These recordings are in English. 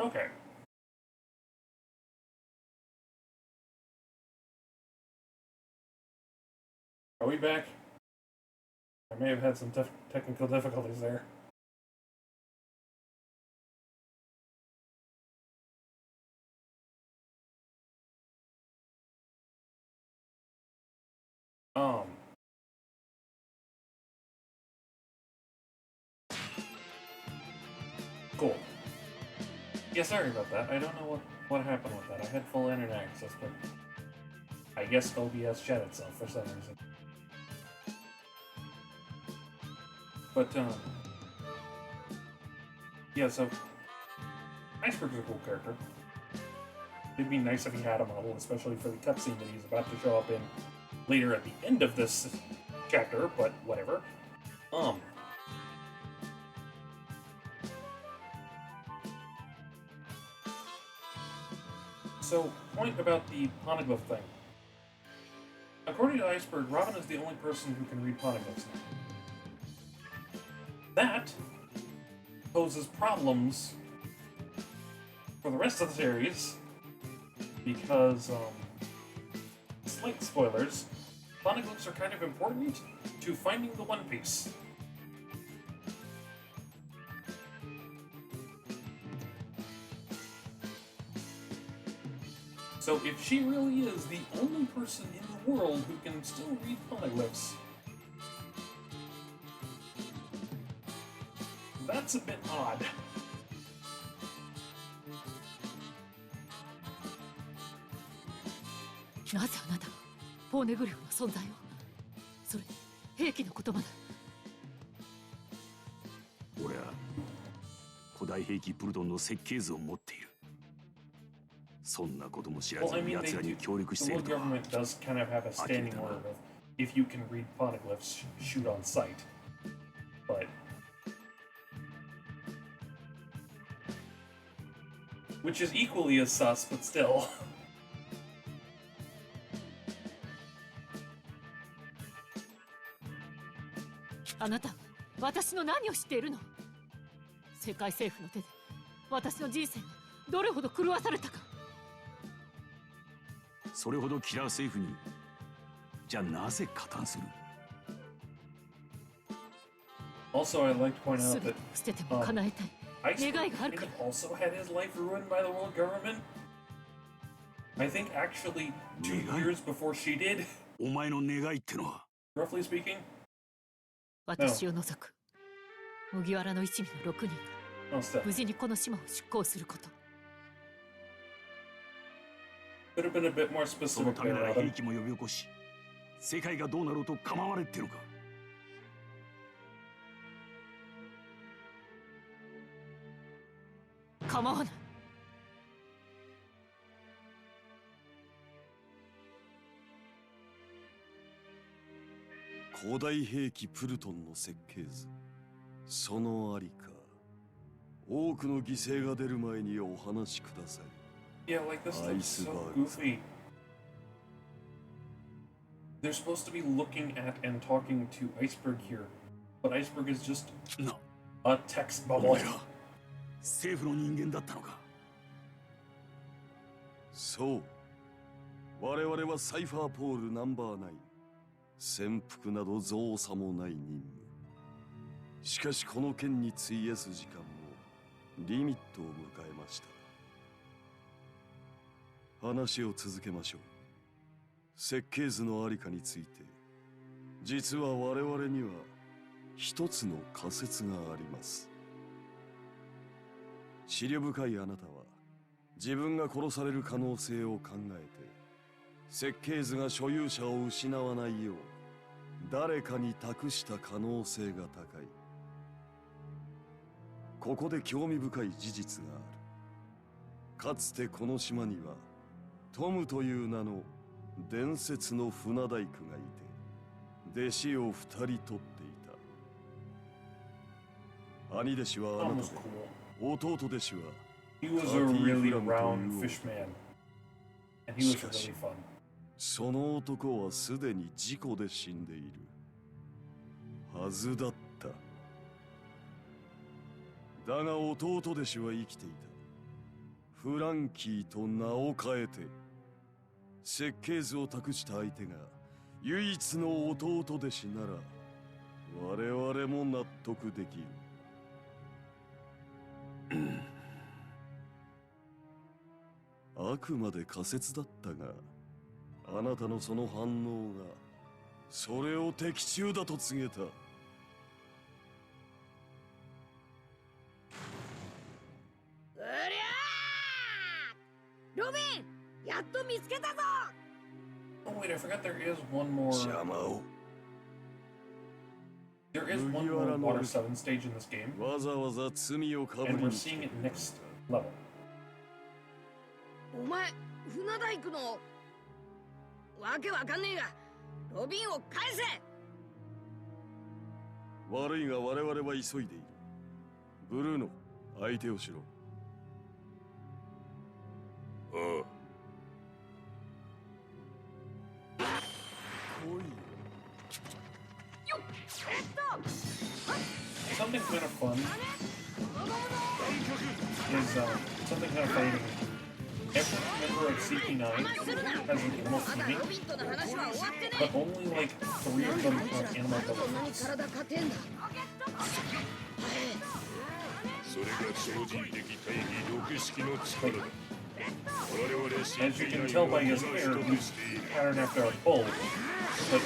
Okay. Are we back? I may have had some technical difficulties there. Um. Cool. Yeah, sorry about that. I don't know what happened with that. I had full internet access, but I guess OBS shut itself for some reason. But, yeah, so Iceberg's a cool character. It'd be nice if he had a model, especially for the cutscene that he's about to show up in later at the end of this chapter, but whatever. So, point about the poneglyph thing. According to Iceberg, Robin is the only person who can read poneglyphs now. That poses problems for the rest of the series, because, slight spoilers, poneglyphs are kind of important to finding the One Piece. So if she really is the only person in the world who can still read poneglyphs, that's a bit odd. Well, I mean, the world government does kind of have a standing order of if you can read poneglyphs, shoot on sight. But which is equally as sus, but still. あなた、私の何を知っているの？世界政府の手で私の人生がどれほど狂わされたか。それほどキラー政府に、じゃあなぜ加担する？ Also, I'd like to point out that 捨てても叶えたい願いがあるから。 also had his life ruined by the world government. I think actually 2 years before she did. お前の願いってのは Roughly speaking. 私を除く麦わらの一味の6人が無事にこの島を出港すること。 Could have been a bit more その specific ためな there, ら Robin. 兵器も呼び起こし、世界がどうなろうと構われってのか。構わない。古代兵器プルトンの設計図、そのありか。多くの犠牲が出る前にお話しください。 Yeah, like this looks so goofy. They're supposed to be looking at and talking to Iceberg here, but Iceberg is just a text お bubble. 前ら政府の人間だったのか。そう。我々はサイファーポールナンバー9。潜伏など造作もない任務。しかしこの件に費やす時間もリミットを迎えました。話を続けましょう。設計図のありかについて、実は我々には一つの仮説があります。思慮深いあなたは自分が殺される可能性を考えて、設計図が所有者を失わないよう誰かに託した可能性が高い。ここで興味深い事実がある。かつてこの島にはトムという名の伝説の船大工がいて、弟子を2人取っていた。兄弟子はあなたで、弟弟子は He was a really round fish man, and he was really fun. その男はすでに事故で死んでいるはずだった。だが弟弟子は生きていた。フランキーと名を変えて設計図を託した相手が唯一の弟弟子なら我々も納得できる。あくまで仮説だったが、あなたのその反応がそれを的中だと告げた。うりゃー、ロビン、やっと見つけたぞ。 Oh wait, I forgot there is one more. 邪魔を There is one more Water 7 stage in this game, わざわざ罪をかぶ and り we're に来 seeing た it next level. お前、船大工のわけわかんねえが、ロビンを返せ。悪いが我々は急いでいる。ブルーノ、相手をしろ。ああ。来いよ。 Something kind of fun is something kind of funny to me. Every member of CP9 has like almost まだ teaming, ロビンとの話は終わってね but only like 3 of them are animal そんなに buildings. 体勝てんだ。それが超人的大義6式の力だ。我々 As you can tell by his hair, と he's している。 patterned after a bull, but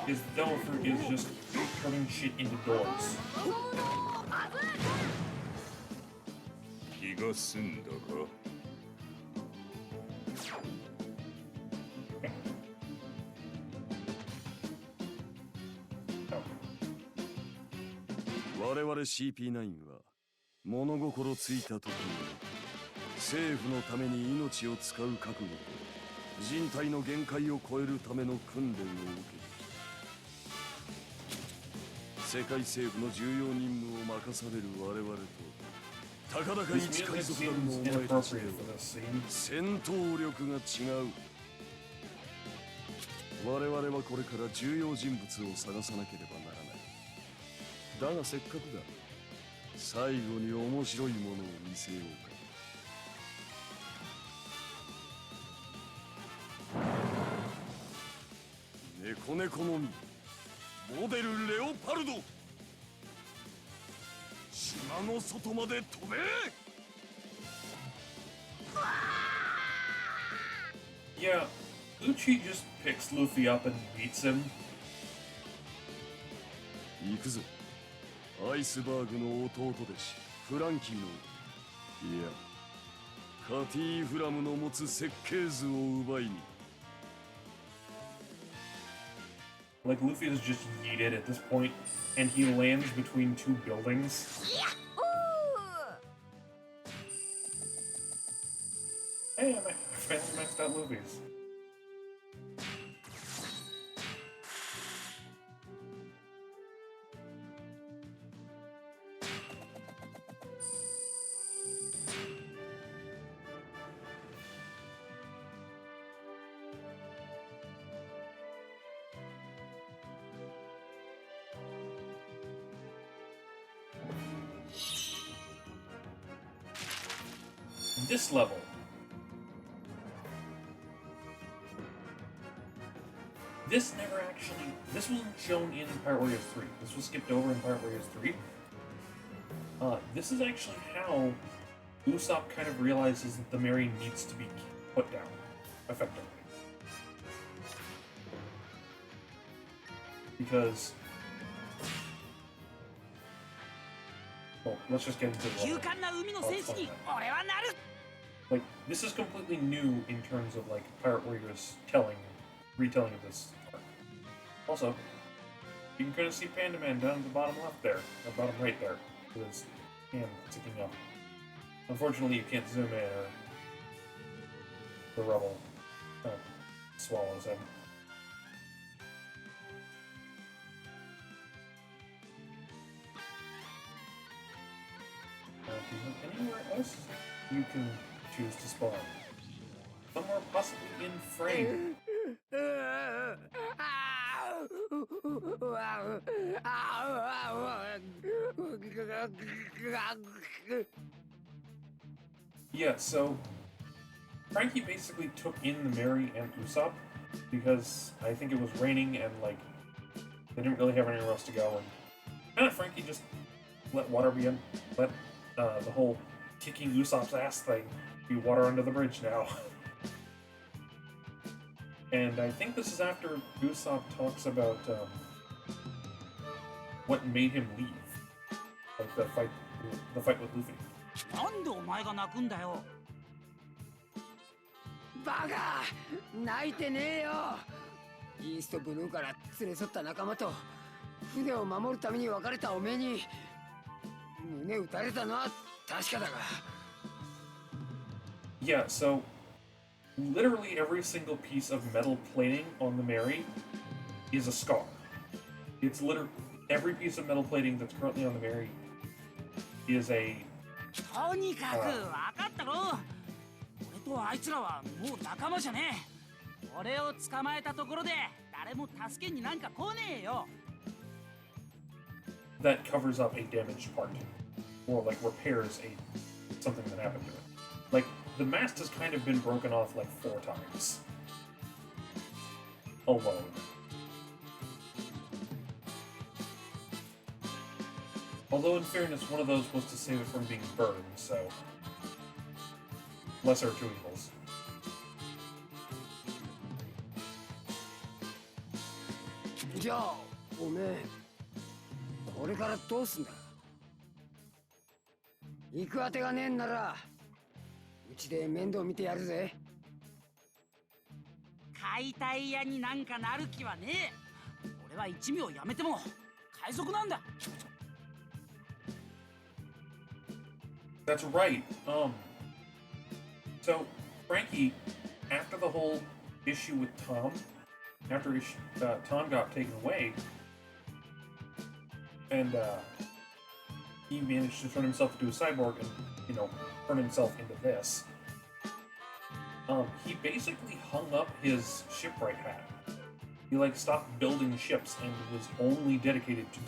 his Delver is just turning shit into doors. 気が済んだか。我々 CP9 は物心ついた時に政府のために命を使う覚悟と人体の限界を超えるための訓練を受け世界政府の重要任務を任される我々とたかだか This 一海 music 賊団の seems お前たちで inappropriate は for this scene. 戦闘力が違う。我々はこれから重要人物を探さなければならない。だがせっかくだ。最後に面白いものを見せようか。猫猫の実モデルレオパルド、島の外まで飛べ。 Yeah, Uchi just picks Luffy up and beats him. 行くぞ。アイスバーグの弟弟子フランキーの、いやカティーフラムの持つ設計図を奪いに。 Like, Luffy is just yeeted at this point, and he lands between 2 buildings. Hey, I finally maxed out Luffy's. This level. This never actually, this wasn't shown in Pirate Warriors 3. This was skipped over in Pirate Warriors 3. This is actually how Usopp kind of realizes that the Marine needs to be put down, effectively. Because, well, let's just get into the level. 勇敢な海の戦士に俺はなる。 Like, this is completely new in terms of, like, Pirate Warriors retelling of this arc. Also, you can kind of see Panda Man down at the bottom left there, or bottom right there, with his hand sticking up. Unfortunately, you can't zoom in, or the rubble kind of swallows him. Do you have anywhere else you can choose to spawn? Somewhere possibly in frame. Yeah, so Frankie basically took in the Mary and Usopp because I think it was raining and like they didn't really have anywhere else to go, and Frankie just let water be in, let the whole kicking Usopp's ass thing be water under the bridge now. And I think this is after Usopp talks about what made him leave, like the fight with Luffy. なんでお前が泣くんだよ。バカ泣いてねえよ。イーストブルーから連れ添った仲間と船を守るために別れたおめえに胸打たれたのは確かだが。Yeah, so literally every single piece of metal plating on the Mary is a scar. It's literally every piece of metal plating that's currently on the Mary is a とにかく分かったろ。俺とあいつらはもう仲間じゃねえ。俺を捕まえたところで誰も助けになんか来ねえよ。that covers up a damaged part, or like repairs something that happened to it. Like the mast has kind of been broken off like 4 times alone. Although in fairness, one of those was to save it from being burned, so lesser of two evils. じゃあおめえこれからどうすんだ。行くあてがねえんならうちで面倒見てやるぜ。解体屋になんかなる気はねえ。俺は一味をやめても海賊なんだ。 That's right. So Frankie, after the whole issue with Tom, after Tom got taken away, and he managed to turn himself into a cyborg and, you know, turn himself into this. He basically hung up his shipwright hat. He like stopped building ships and was only dedicated to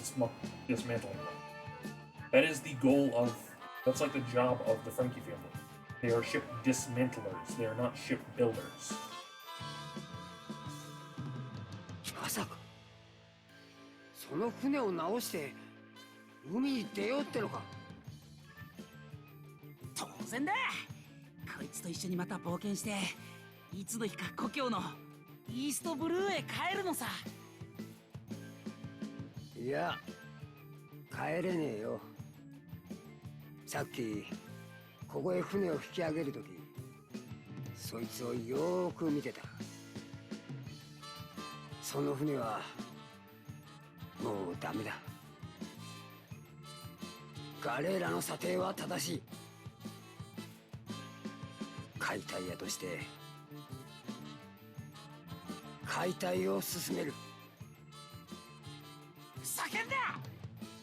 dismantling them. That is the goal of. That's like the job of the Frankie family. They are ship dismantlers. They are not ship builders. まさかその船を直して海に出ようってのか。当然だ。こいつと一緒にまた冒険していつの日か故郷のイーストブルーへ帰るのさ。いや帰れねえよ。さっきここへ船を引き上げるときそいつをよーく見てた。その船はもうダメだ。ガレーラの査定は正しい。解体屋として解体を進める。叫んだ。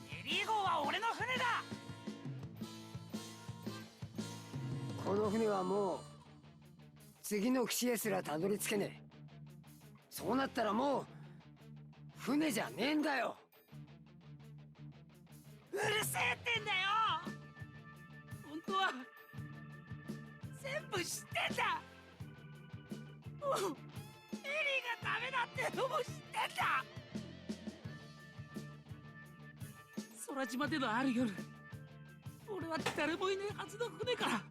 メリー号は俺の船だ。この船はもう次の岸へすらたどり着けねえ。そうなったらもう船じゃねえんだよ。うるせえってんだよ。本当は全部知ってんだ。もうエリーがダメだってのも知ってんだ。空島でのある夜、俺は誰もいねえはずの船から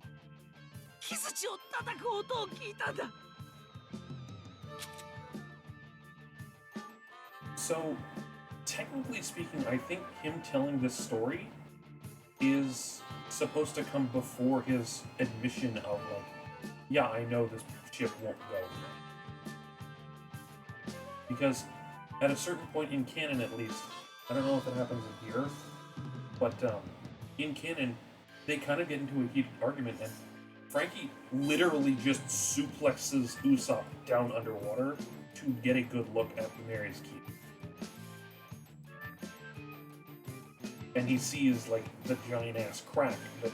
木槌を叩く音を聞いたんだ。So, technically speaking, I think him telling this story is supposed to come before his admission of, like, yeah, I know this ship won't go. Because at a certain point in canon, at least, I don't know if it happens in here, but in canon, they kind of get into a heated argument, and Frankie literally just suplexes Usopp down underwater to get a good look at the Mary's Keep. And he sees, like, the giant-ass crack that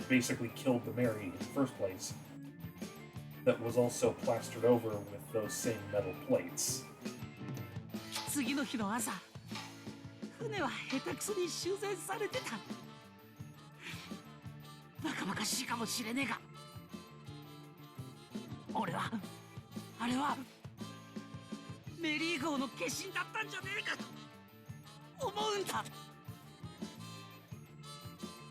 basically killed the Mary in the first place. That was also plastered over with those same metal plates. 次の日の朝、船は下手くそに修繕されてた。バカバカしいかもしれねえが、俺はあれはメリー号の化身だったんじゃねえかと思うんだ。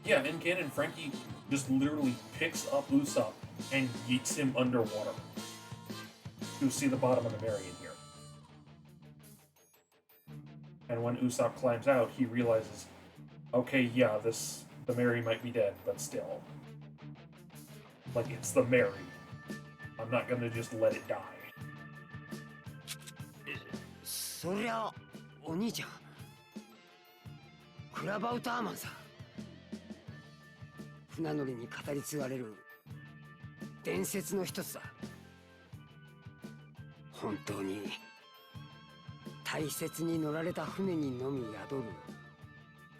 Yeah, in canon, Frankie just literally picks up Usopp and yeets him underwater. You see the bottom of the Mary in here. And when Usopp climbs out, he realizes, okay, yeah, the Mary might be dead, but still. Like, it's the Mary. I'm not gonna just let it die. そりゃお兄ちゃんクラバウターマンさ。船乗りに語り継がれる伝説の一つだ。本当に大切に乗られた船にのみ宿る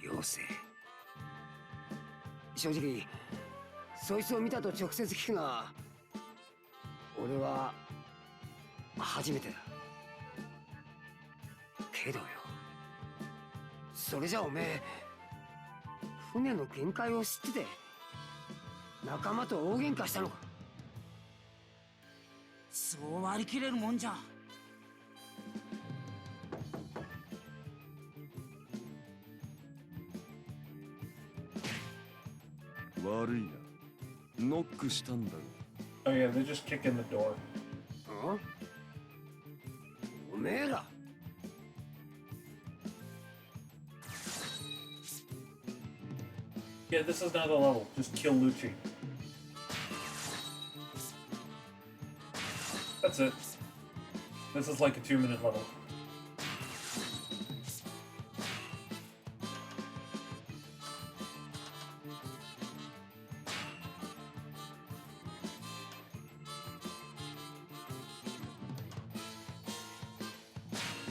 妖精。正直そいつを見たと直接聞くのは俺は初めてだけどよ。それじゃおめえ船の限界を知ってて仲間と大喧嘩したのか。そう割り切れるもんじゃ。悪いな、ノックしたんだが。 Oh yeah, they just kick in the door. おめえら Yeah, this is not a level. Just kill Lucci. That's it. This is like a 2-minute level.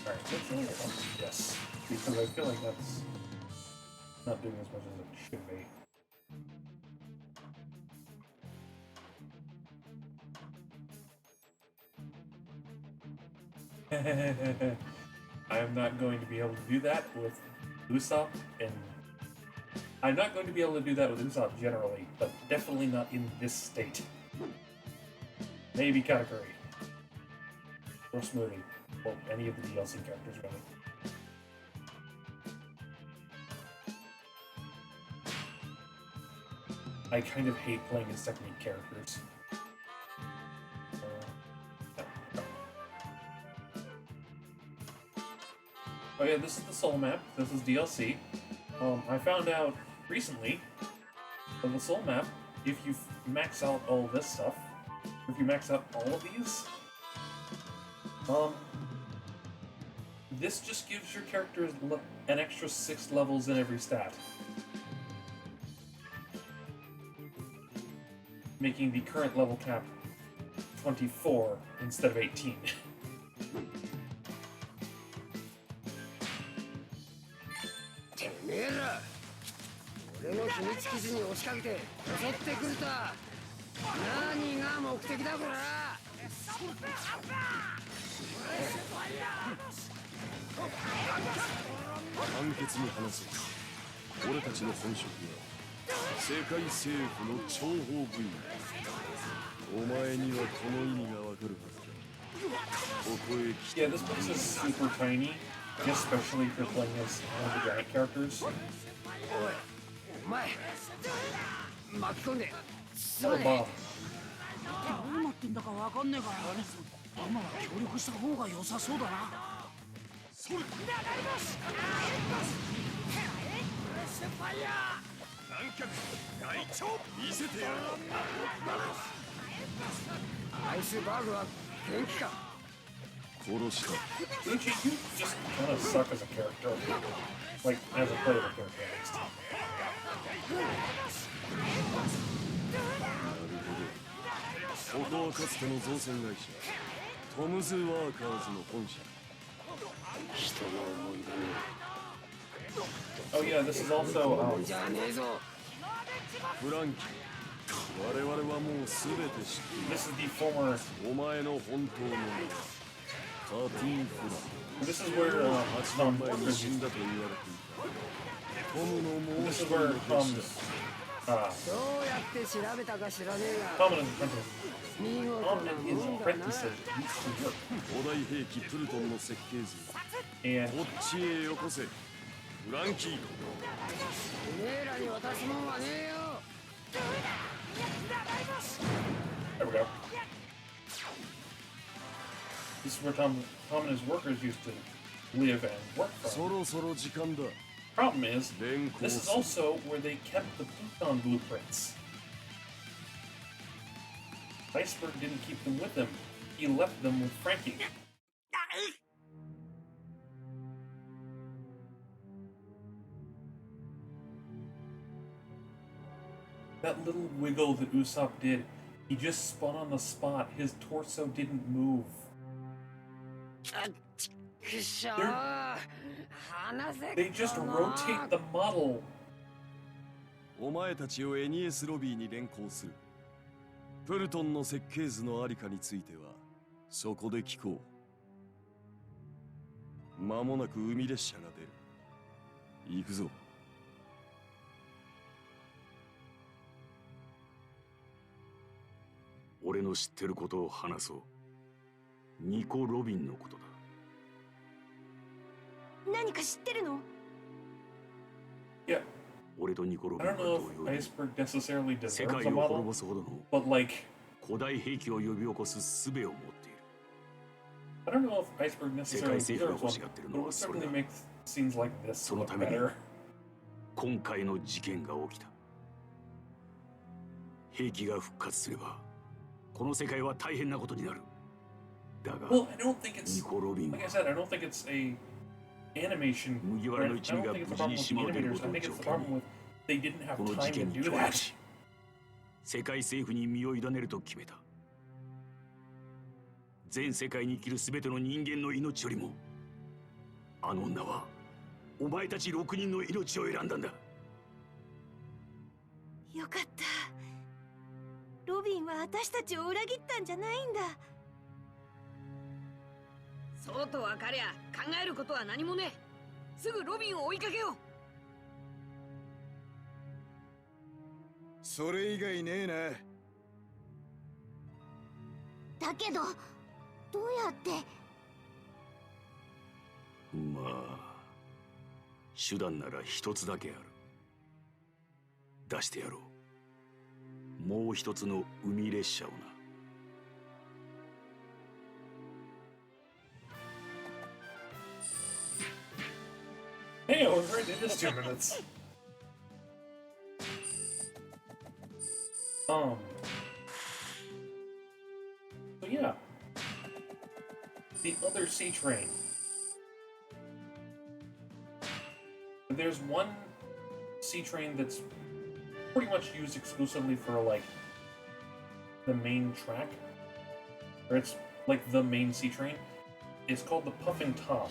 Alright, let's do it. Yes. Because I feel like that's not doing as much as it should be. I am not going to be able to do that with Usopp, and I'm not going to be able to do that with Usopp generally, but definitely not in this state. Maybe Katakuri. Or Smoothie. Or any of the DLC characters, really. I kind of hate playing as technique characters. Oh yeah, this is the Soul Map. This is DLC. I found out recently that the Soul Map, if you max out all this stuff, if you max out all of these, this just gives your characters an extra 6 levels in every stat. Making the current level cap 24 instead of 18. てめえら俺の秘密基地に押しかけて襲ってくるとは何が目的だこら。簡潔に話せ。俺たちの本職は世界政府の諜報部員。お前にはこの意味がわかるはずだ。ここへ来て。 Yeah, this place is super tiny, especially if you're playing as one of the giant characters. おいお前巻き込んで What a bomb. どうなってんだかわかんねえから今は協力した方が良さそうだな。それ南極外長見せてやる。アイスバーグは元気か。殺した。 Lucci, you just kind of suck as a character. Like, as a playable character, at least. ここはかつての造船会社トムズ・ワーカーズの本社。人の思い出に Oh yeah, this is also, じゃねえぞ。フランキー、我々はもうすべて知って this is the former, いる。お前の本当の名カーティン・フラン。 this is where, 8年前に死んだと言われていた。トムのもう this 一 is 人 where, の弟子だ。Ah, どうやって調べたか知らねえが Common apprentice. 見事な Common and も his んだな。 apprentices used to work. 古代兵器プルトンの設計図 And こっちへよこせフランキーてめえらに渡すもんはねえよ。 there we go. This is where Tom and his workers used to live and work そ from. ろそろ時間だ Problem is, 連行 this is す also where they kept the Pluton blueprints. Iceberg didn't keep them with him. He left them with Frankie. That little wiggle that Usopp did, he just spun on the spot. His torso didn't move. あっちくしょう。 They're- 離せ They just この rotate the model. お前たちをエニエスロビーに連行するプルトンの設計図のありかについてはそこで聞こう間もなく海列車が出る行くぞ俺の知ってることを話そう。ニコ・ロビンのことだ。何か知ってるの？ Yeah, 俺とニコ・ロ I ビン don't は know 同 if 様に Iceberg necessarily 世 deserves 界 a を滅 model, ぼすほどの but like, 古代兵器を呼び起こす術を持っている。 I don't know if Iceberg necessarily 世界政府が deserves 欲 one, しがってる but の it は would それ certainly だ。 make scenes like this その look ために better. 今回の事件が起きた。兵器が復活すれば、この世界は大変なことになる。だが、 Well, I don't think ニ it's コ・ロビン like は I said. I don't think it's a animation. 麦 or わら I の don't 一味が think it's 無 a 事 problem に with し the まうという animators. こと I を think 条 it's the 件 problem に with they didn't have この time 事 to 件に do 協 that. 力し、世界政府に身を委ねると決めた。全世界に生きる全ての人間の命よりも、あの女はお前たち6人の命を選んだんだ。よかった。ロビンは私たちを裏切ったんじゃないんだ。そうと分かりゃ考えることは何もねえ。すぐロビンを追いかけよう。それ以外ねえなだけど、どうやって？まあ、手段なら一つだけある。出してやろう。もう一つの海列車をな。Hey, I was right. It is 2 minutes. So yeah, the other sea train. There's one sea train that's pretty much used exclusively for like the main track, or it's like the main sea train. It's called the Puffin Tom.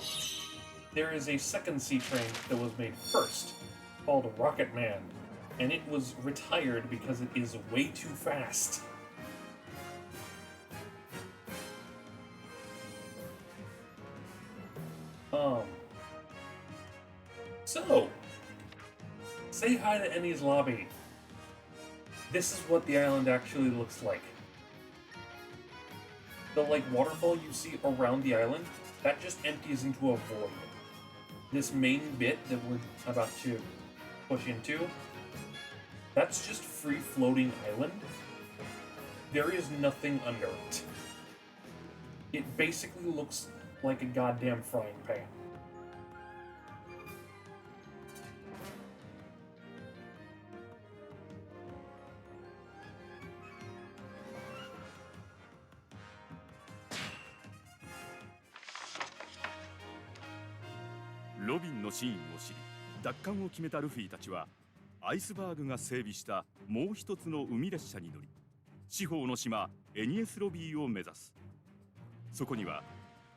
There is a second sea train that was made first, called Rocket Man, and it was retired because it is way too fast. So, say hi to Enies lobby. This is what the island actually looks like. The like waterfall you see around the island, that just empties into a void. This main bit that we're about to push into, that's just free-floating island. There is nothing under it. It basically looks like a goddamn frying pan.「ロビンの真意を知り奪還を決めたルフィたちはアイスバーグが整備したもう一つの海列車に乗り四方の島エニエスロビーを目指す。そこには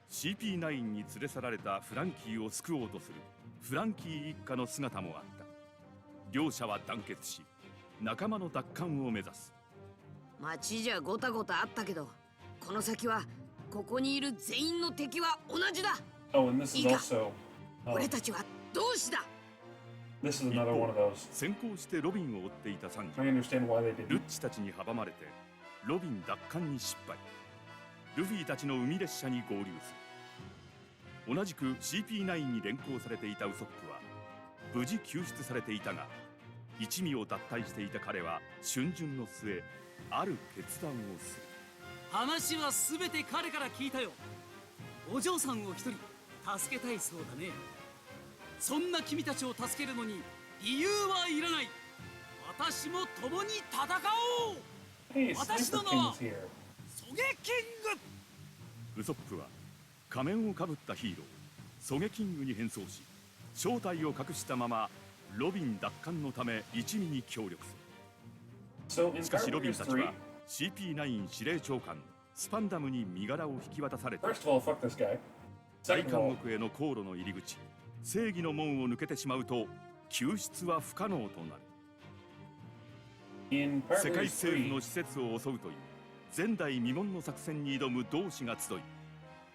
CP9 に連れ去られたフランキーを救おうとするフランキー一家の姿もあった。両者は団結し仲間の奪還を目指す。街じゃごたごたあったけど、この先はここにいる全員の敵は同じだ。 Oh, and this is Ika. also 俺たちは同志だ。This is 一 another 方 one of those. 先行してロビンを追っていたサンジ I understand why they ルッ didn't. チたちに阻まれてロビン奪還に失敗。ルフィたちの海列車に合流する。同じく CP9 に連行されていたウソップは無事救出されていたが、一味を脱退していた彼は春巡の末ある決断をする。話は全て彼から聞いたよ。お嬢さんを一人助けたいそうだね。そんな君たちを助けるのに理由はいらない。私も共に戦おう。 Hey, 私 Sniper の名は King's here. ソゲキング。ウソップは仮面をかぶったヒーローソゲキングに変装し、正体を隠したままロビン奪還のため一味に協力す So る。 in しかし Power ロビン Rangers たち 3, は CP9 司令長官スパンダムに身柄を引き渡されて、 first of all, fuck this guy. 大 Second of 監 all, 獄への航路の入り口、正義の門を抜けてしまうと救出は不可能となる。 in Power 世界 Rangers 政府の 3, 施設を襲うという前代未聞の作戦に挑む同志が集い、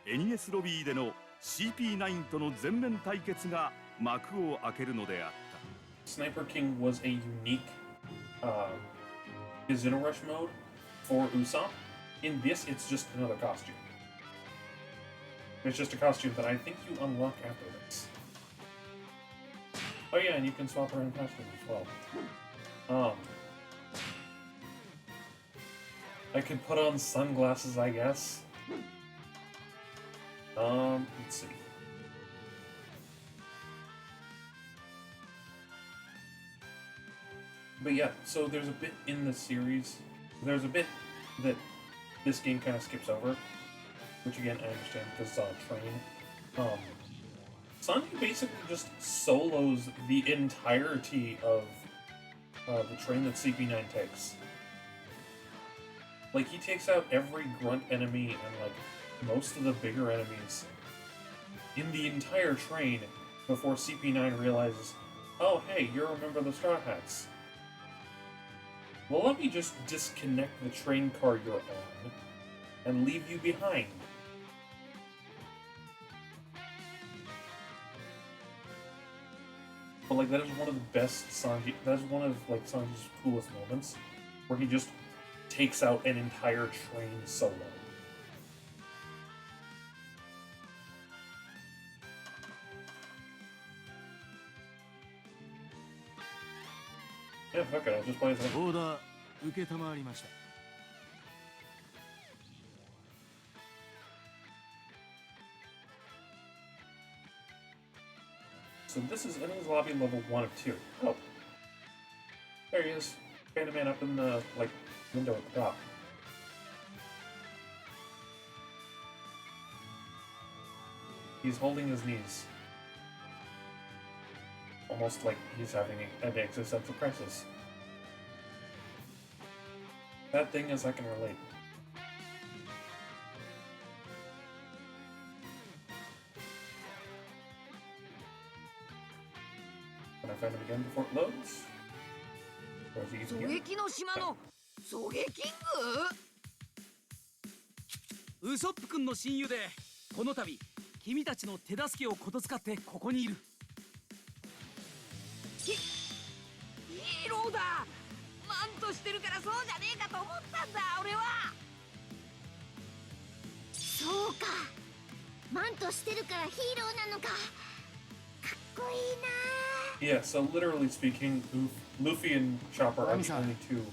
エニエスロビーでの CP9 との全面対決が幕を開けるのであった。 Sniper King was a unique Casino Rush mode for Usopp. In this, it's just another costume. It's just a costume that I think you unlock after this. Oh yeah, and you can swap around costumes as well. I could put on sunglasses, I guess. Let's see. But yeah, so there's a bit in the series. There's a bit that this game kind of skips over, which again I understand because it's on a train. Sanji basically just solos the entirety of the train that CP9 takes. Like, he takes out every grunt enemy and, like, most of the bigger enemies in the entire train before CP9 realizes, oh, hey, you're a member of the Straw Hats. Well, let me just disconnect the train car you're on and leave you behind. But, like, that is one of the best Sanji... That is one of, like, Sanji's coolest moments, where he just takes out an entire train solo. Yeah, fuck it, I'll just play as him. オーダー受けたまわりました。 So this is Enies lobby level 1 of 2. Oh. There he is. Panda Man up in the, like, window at the top. He's holding his knees. Almost like he's having an existential crisis. That thing is I can relate. Can I find him again before it loads? Or is he even 狙 here? 撃の島の狙撃キング？ウソップ君の親友で、この度君たちの手助けをこと使ってここにいる。ヒーローだ。マントしてるからそうじゃねえかと思ったんだ俺は。そうか、マントしてるからヒーローなのか。かっこいいな。 Yeah, so literally speaking, Luffy and Chopper are the only two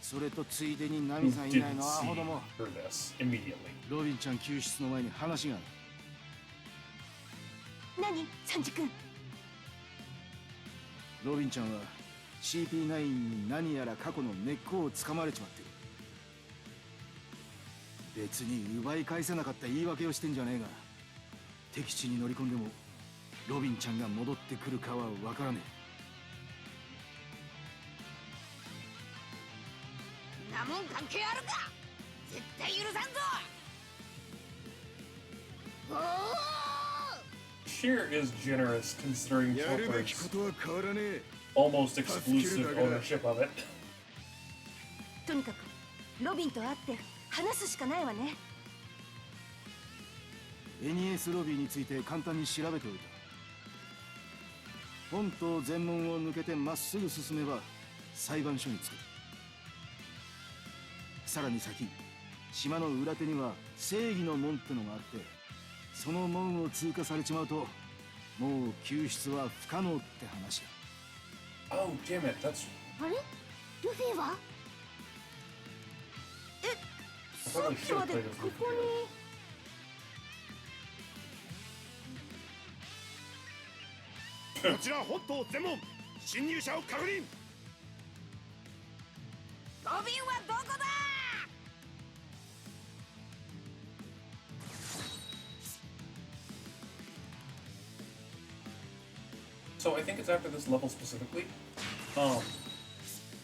それとついでに who ナミさん以外 didn't のア see ホども、 through this immediately. ロビンちゃん救出の前に話がある。何、サンジ君。ロビンちゃんは CP9 に何やら過去の根っこをつかまれちまってる。別に奪い返せなかった言い訳をしてんじゃねえが、敵地に乗り込んでもロビンちゃんが戻ってくるかはわからねんなもん関係あるか。絶対許さんぞ。おお。 Sheer is generous considering やるべき Chopper's ことは変わらねえ。 almost exclusive ownership of it. とにかくロビンと会って話すしかないわね。え。エニエスロビーについて簡単に調べておいた。本島全門を抜けてまっすぐ進めば裁判所に着く。さらに先、島の裏手には正義の門ってのがあって、その門を通過されちまうともう救出は不可能って話だ。Oh, damn it, that's... あれルフィはさっきまでここに。こちら本島全門侵入者を確認。ロビンはどこだ。So I think it's after this level specifically.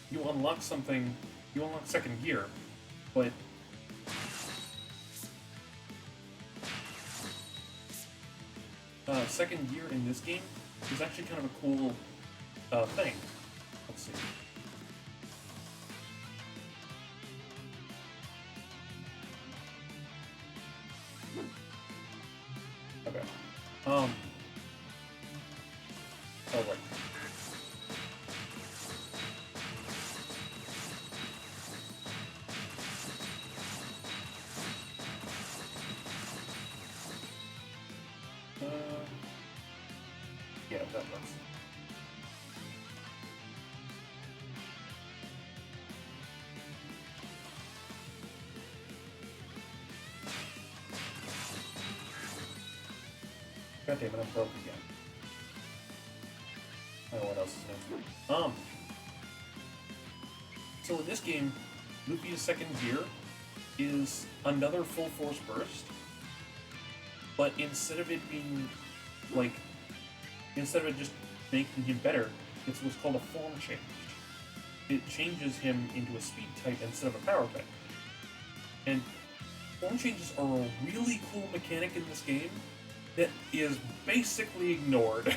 You unlock something, you unlock second gear, but second gear in this game is actually kind of a cool thing. Let's see. Okay. Oh, right. Yeah, that works. God damn it, I'm broke again. I don't know what else is new. So in this game, Luffy's second gear is another full force burst, but instead of it being like, instead of it just making him better, it's what's called a form change. It changes him into a speed type instead of a power type. And form changes are a really cool mechanic in this game that is basically ignored.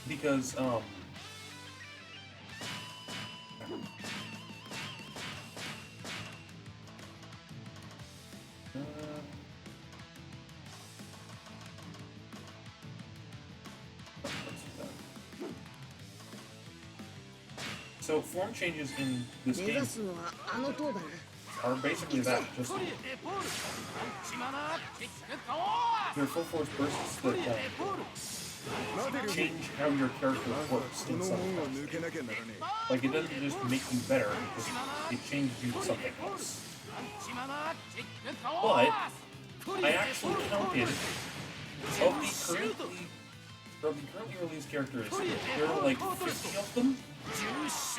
Because, so form changes in this game are basically that, just your full force bursts that change how your character works in some way. Like, it doesn't just make you better, it changes you to something else. But I actually counted of the currently released characters, there are like 50 of them.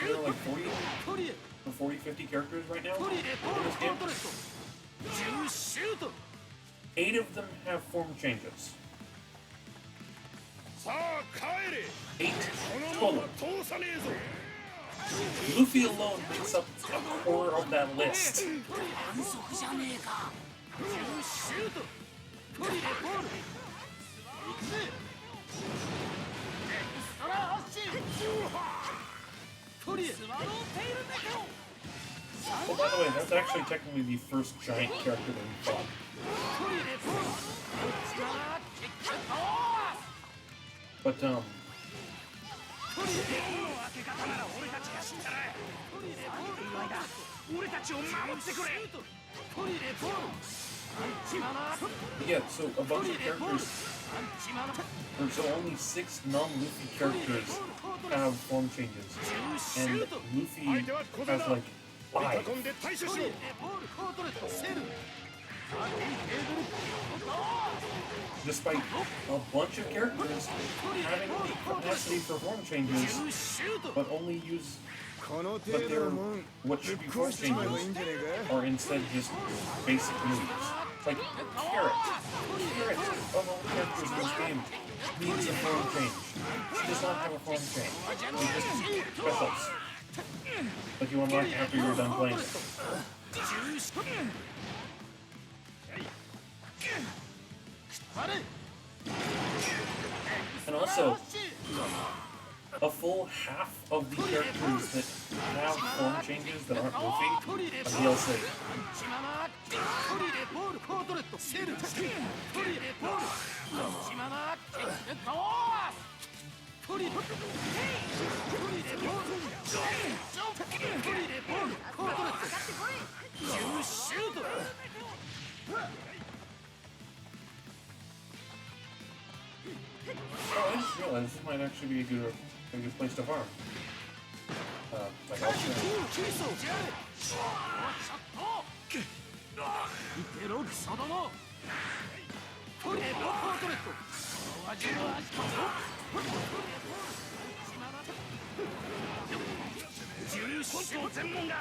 There are like 40, 50 characters right now in this game. 8 of them have form changes. 8 total. Luffy alone makes up a quarter of that list. Oh, by the way, that's actually technically the first giant character that we fought. But, yeah, so a bunch of characters, or so only 6 non-Luffy characters have form changes, and Luffy has like 5. Despite a bunch of characters having the capacity for form changes, but only use, but they're, what should be form changes are instead just basic moves. Like Carrot of all the characters in this game needs a form change. She does not have a form change. She just specials. Like you unlock after you're done playing it. And also, a full half of the characters that have form changes that aren't Luffy are DLC. Oh, I just realized this might actually be a good place to farm. Like I'll show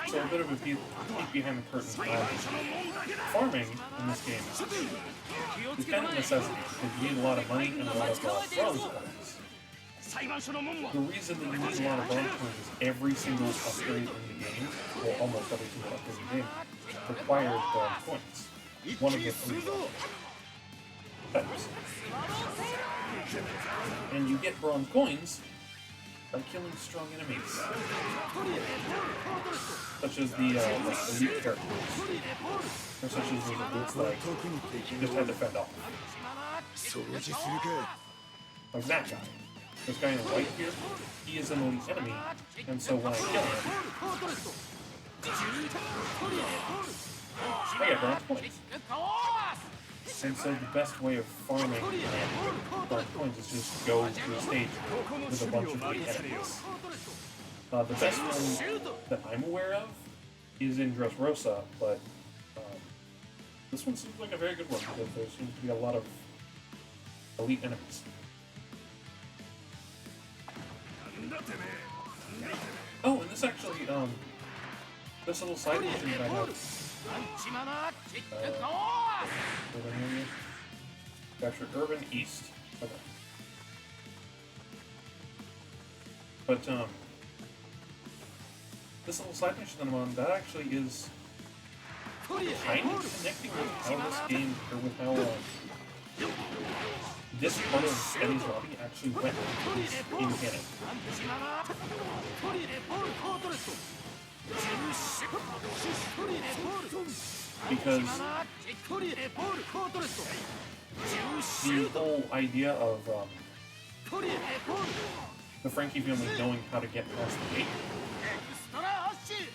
So a bit of a peek behind the curtain. Farming in this game is kind of a necessity because you need a lot of money and a lot of bronze coins. The reason that you need a lot of bronze coins is every single upgrade in the game, well almost every single upgrade in the game, requires bronze coins. One of the three types. And you get bronze coins by killing strong enemies, such as the elite characters, or such as the boots that you just had to fend off. Like that guy. This guy in the white here, he is an elite enemy, and so when I kill him, I get bronze points. And so the best way of farming bronze points is just go to a stage with a bunch of elite enemies. The best one that I'm aware of is in Dressrosa, but this one seems like a very good one because there seems to be a lot of elite enemies. Oh, and this actually, this little side mission that I have. Capture Urban East. Okay. But, this little side mission that I'm on, that actually is kind of connecting with how this game, or with how, this part of Enies lobby actually went in canon. Because the whole idea of the Frankie family knowing how to get past the gate,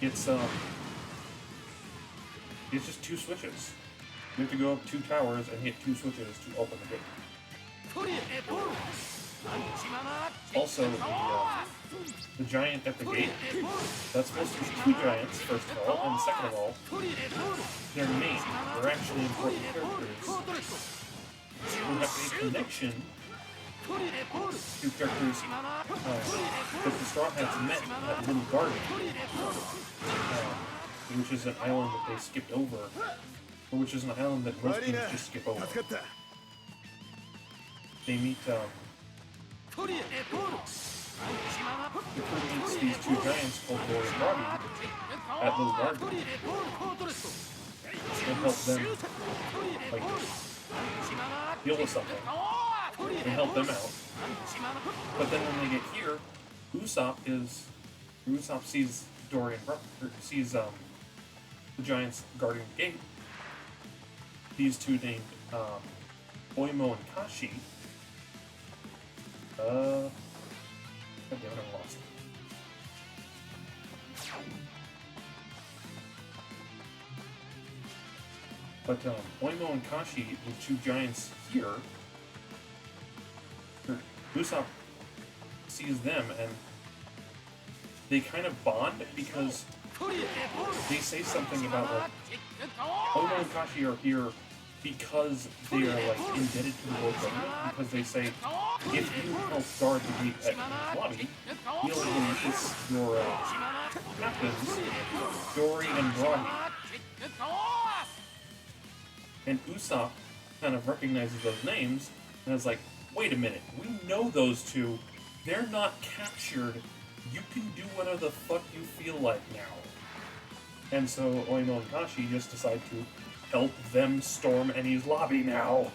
it's just two switches. You have to go up 2 towers and hit 2 switches to open the gate. Also, the giant at the gate, that's supposed to be 2 giants, first of all, and second of all, they're named. They're actually important characters who have a connection to characters that the Straw Hats met at Little Garden, which is an island that they skipped over, or which is an island that most games just skip over. They meet, the crew meets these 2 giants called Lord and Robbie at Little Garden and help them, like, deal with something and help them out. But then when they get here, Usopp sees sees the giants guarding the gate. These 2 named Oimo and Kashi. God damn it, I'm lost. But Oimo and Kashi, the 2 giants here, Usopp sees them and they kind of bond because they say something about like Oimo and Kashi are here because they are like indebted to the world government, because they say if you help guard the gate at Enies lobby, you'll release your captains, Dory and Broggy. And Usopp kind of recognizes those names and is like, wait a minute, we know those 2. They're not captured. You can do whatever the fuck you feel like now. And so Oimo and Kashi just decide to help them storm Enies lobby now.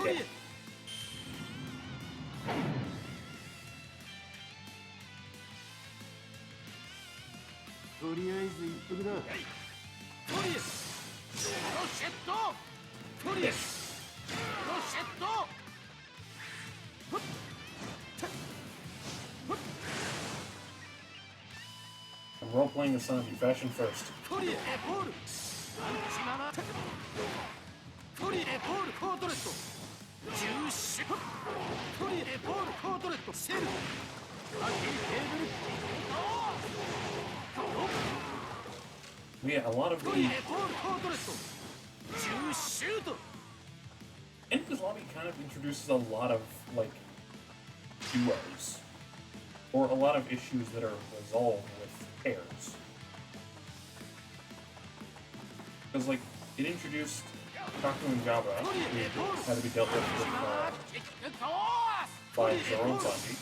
Okay. とりあえず一服だ。トリエロシェットトリエロシェット I'm role-playing the zombie. Fashion first. トリエポールアンチマナトリエポールコートレットジューシュトリエポールコートレットセルアキーテーブル Yeah, a lot of ト the リエポールコートレットジューシュート Enies Lobby kind of introduces a lot of like duos, or a lot of issues that are resolved with pairs. Because like it introduced Kaku and Jabba, who had to be dealt with by Zoro and Sanji.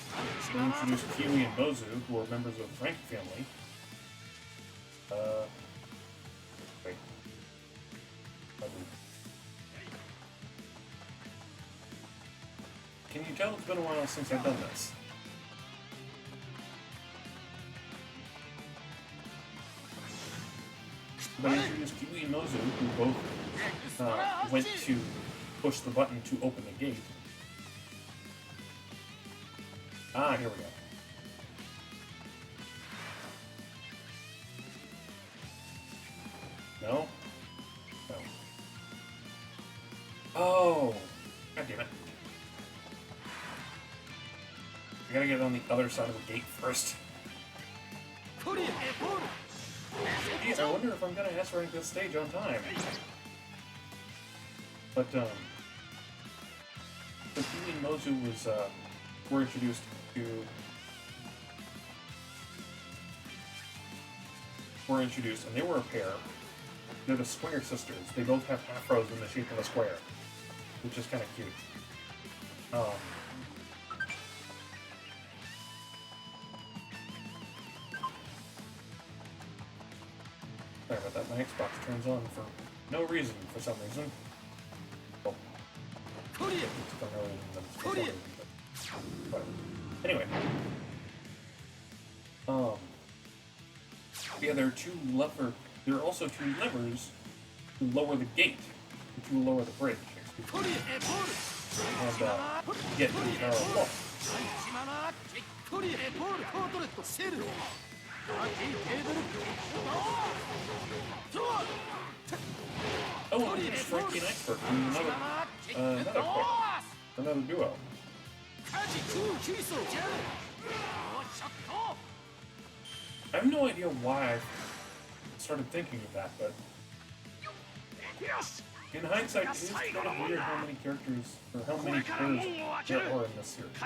They introduced Kiwi and Bozu, who were members of the Frank family. Wait. Can you tell it's been a while since I've done this? But I introduced Kiwi and Mozu, who both went to push the button to open the gate. Ah, here we go. No? No. Oh! God damn it. I gotta get on the other side of the gate first. Geez, I wonder if I'm gonna S-rank this stage on time. But, the Kiwi and Mozu was, were introduced to... Were introduced, and they were a pair. They're the Square sisters. They both have afros in the shape of a square, which is kind of cute. Sorry about that. My Xbox turns on for no reason, for some reason. Well, it's for no reason, but it's for some reason. But anyway. Yeah, there are also two levers to lower the gate, to lower the bridge, excuse me. And, get to the Tower of Law. Oh, and there's Frankie and Expert from another duo. I have no idea why I started thinking of that, but in hindsight, it is kind of weird how many characters, or how many pairs there are in this series.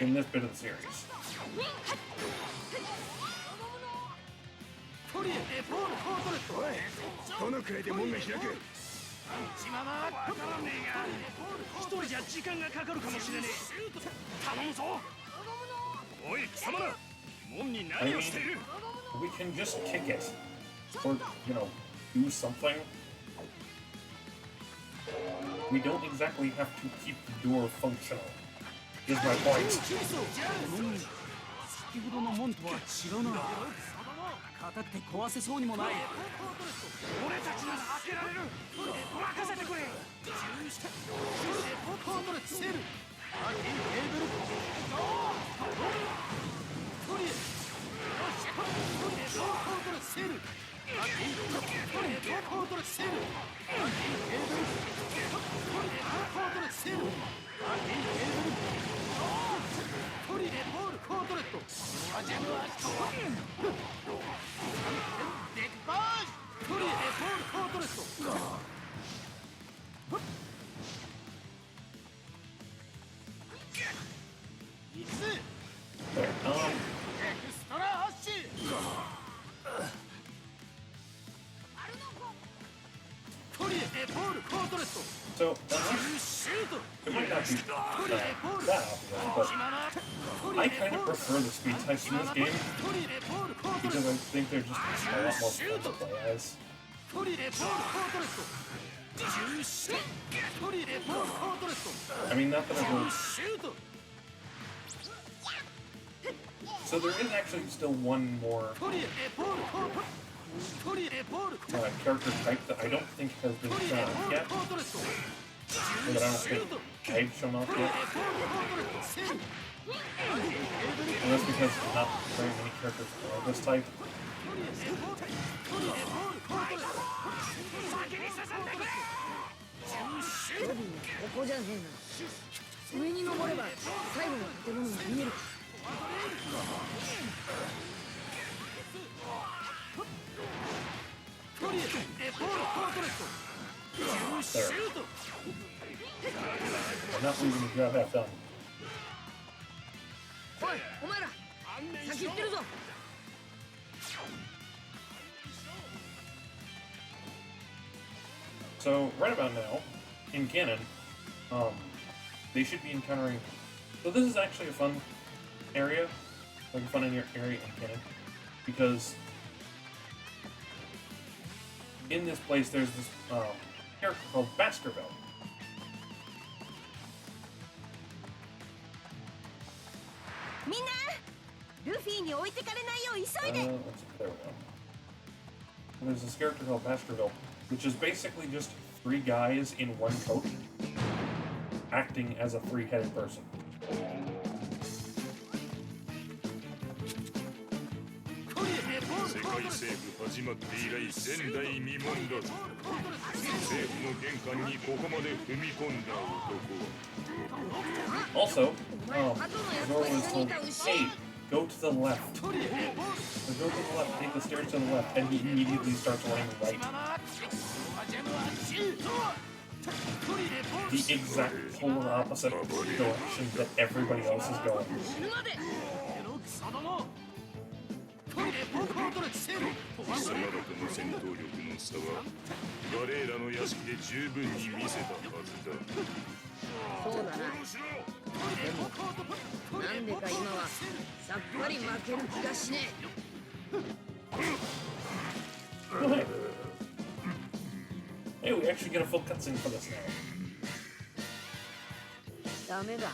In this bit of the series. どのくらいで門が開く血まなわからねえが一人じゃ時間がかかるかもしれねえ頼むぞおい貴様ら門に何をしている We can just kick it. Or, you know, do something. We don't exactly have to keep the door functional. Is my point. 先ほどの門とは違うな硬くて壊せそうにもない俺たちなら開けられる任せてくれコートレセルアキーテーブルトリエコートレセルアキーコートレセルアキーテーブルコートレセルアキーテーブルトリエボールコートレットアジェンドアストデッバージトリエボールコートレットいくぜエクストラ発進トリエボールコートレット So, it might not be that obvious, but I kind of prefer the speed types in this game because I think they're just a lot more fun to play as. I mean, not that it will. So there is actually still one more character type that I don't think has been shown off yet. Or that I don't think I've shown off yet. And that's because not very many characters are this type. ここじゃねえな。上に登れば最後の建物が見える。I'm not leaving the job half done. おい、お前ら、先行ってるぞ。 So right about now, in canon, they should be encountering. So this is actually a fun area, like a fun area in canon, because in this place there's this character called Baskerville. みんな、ルフィに置いてかれないよう急いで。 There we go. There's this character called Baskerville, which is basically just 3 guys in one coat, acting as a 3-headed person. 世界政府始まって以来前代未聞だぞ。政府の玄関にここまで踏み込んだ男は。 Also, Zoro was told, hey, go to the left. So go to the left, take the stairs to the left, and he immediately starts running right. The exact polar opposite direction that everybody else is going. 貴様らとの戦闘力の差はガレーラの屋敷で十分に見せたはずだ。そうだな。でも、なんでか今はさっぱり負ける気がしねえ。 Hey, we actually get a full cutscene for this now. ダメだ。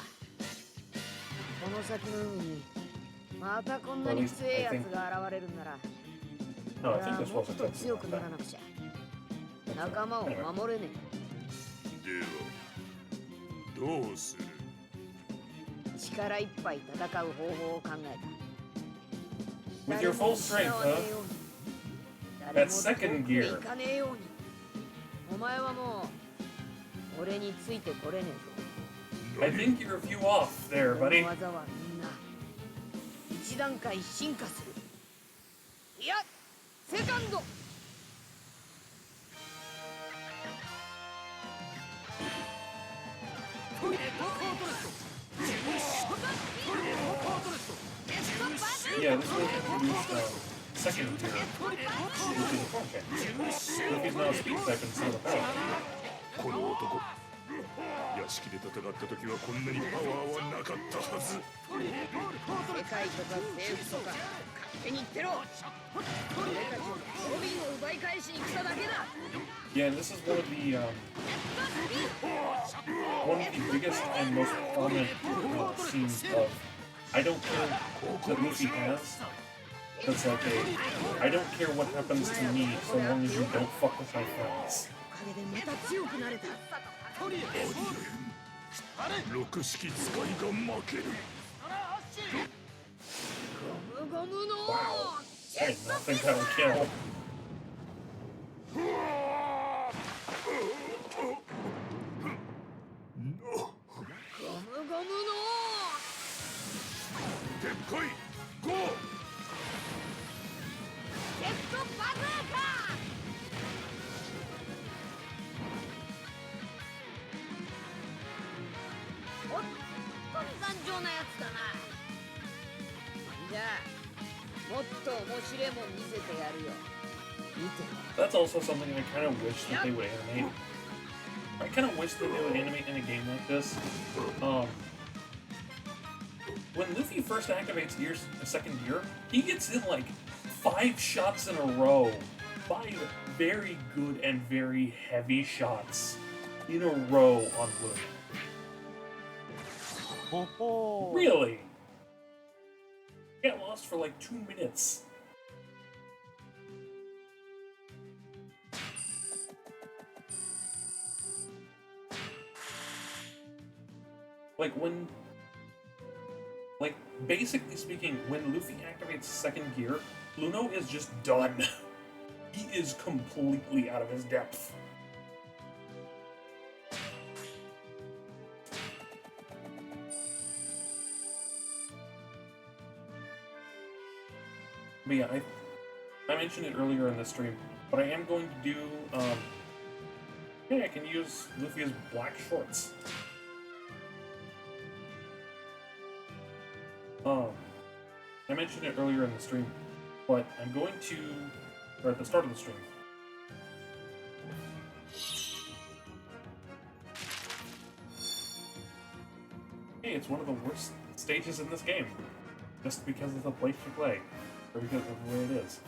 この先の海にまたこんなに強いやつが現れるんなら、 No, I think this も was っ a と cutscene. 強くならなくちゃ。仲間を守れねではどうする？え。力いっぱい戦う方法を考えた。 With your full strength, huh? That second gear. 行かねえように。お前はもう俺についてこれねえぞ。 I think you're a few off there, buddy. この技はみんな一段階進化する。いや、セカンド。 Yeah, this was introduced second gear, which is a function. Luffy's now a speed type instead of a power. この男、屋敷で戦った時はこんなにパワーはなかったはず。世界とか政府とか勝手に言ってろ。俺たちロビンを奪い返しに来ただけだ。 Yeah, this is one of the biggest and most prominent scenes of I don't care that Luffy has. That's like a I don't care what happens to me so long as you don't fuck with my friends. おかげでまた強くなれた。六式使いが負ける。ゴムゴムの I did not think that would kill. ゴムゴムのでっかいゴー。ジェットバズーカ。おっと頑丈なやつだな。じゃあもっと面白いもん見せてやるよ。見て。 That's also something I kind of wish that they would animate. I kind of wish that they would animate in a game like this. When Luffy first activates second gear, he gets in like 5 shots in a row 5 very good and very heavy shots in a row on Luna. Really? Get lost for like 2 minutes. Like, basically speaking, when Luffy activates second gear, Luno is just done. He is completely out of his depth. But yeah, I mentioned it earlier in the stream, but I am going to do, yeah, I can use Luffy's black shorts. I mentioned it earlier in the stream, but I'm going to, or at the start of the stream. Hey, it's one of the worst stages in this game, just because of the place you play, or because of the way it is.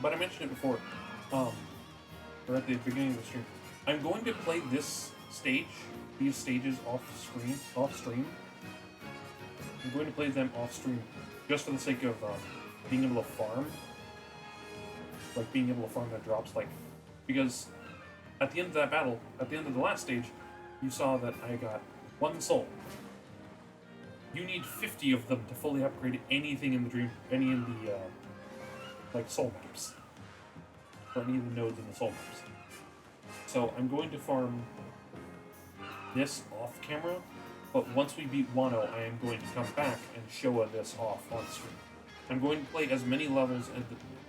But I mentioned it before, or at the beginning of the stream. I'm going to play this stage, these stages off stream. I'm going to play them off stream, just for the sake of being able to farm, like being able to farm the drops, like, because at the end of that battle, at the end of the last stage, you saw that I got 1 soul. You need 50 of them to fully upgrade anything in the like soul maps, or any of the nodes in the soul maps. So I'm going to farm this off camera, but once we beat Wano, I am going to come back and show this off on stream. I'm going to play as many levels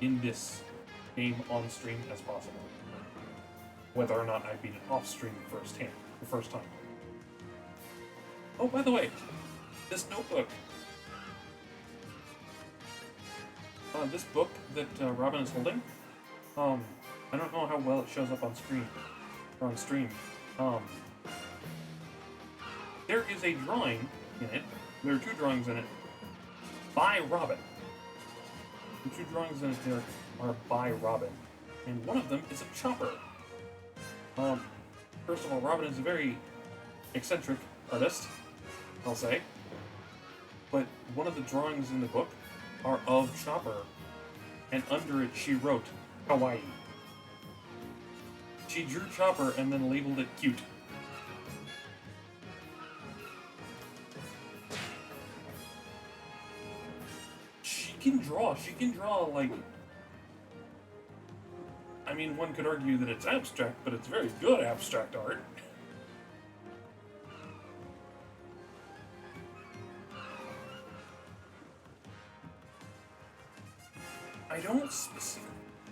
in this game on stream as possible, whether or not I beat it off stream the first time. Oh, by the way, this notebook. This book that Robin is holding, I don't know how well it shows up on screen, or on stream. There is a drawing in it, there are 2 drawings in it, by Robin. The 2 drawings in it there are by Robin, and one of them is a chopper. First of all, Robin is a very eccentric artist, I'll say, but one of the drawings in the book are of Chopper, and under it she wrote Kawaii. She drew Chopper and then labeled it cute. She can draw like, I mean, one could argue that it's abstract, but it's very good abstract art.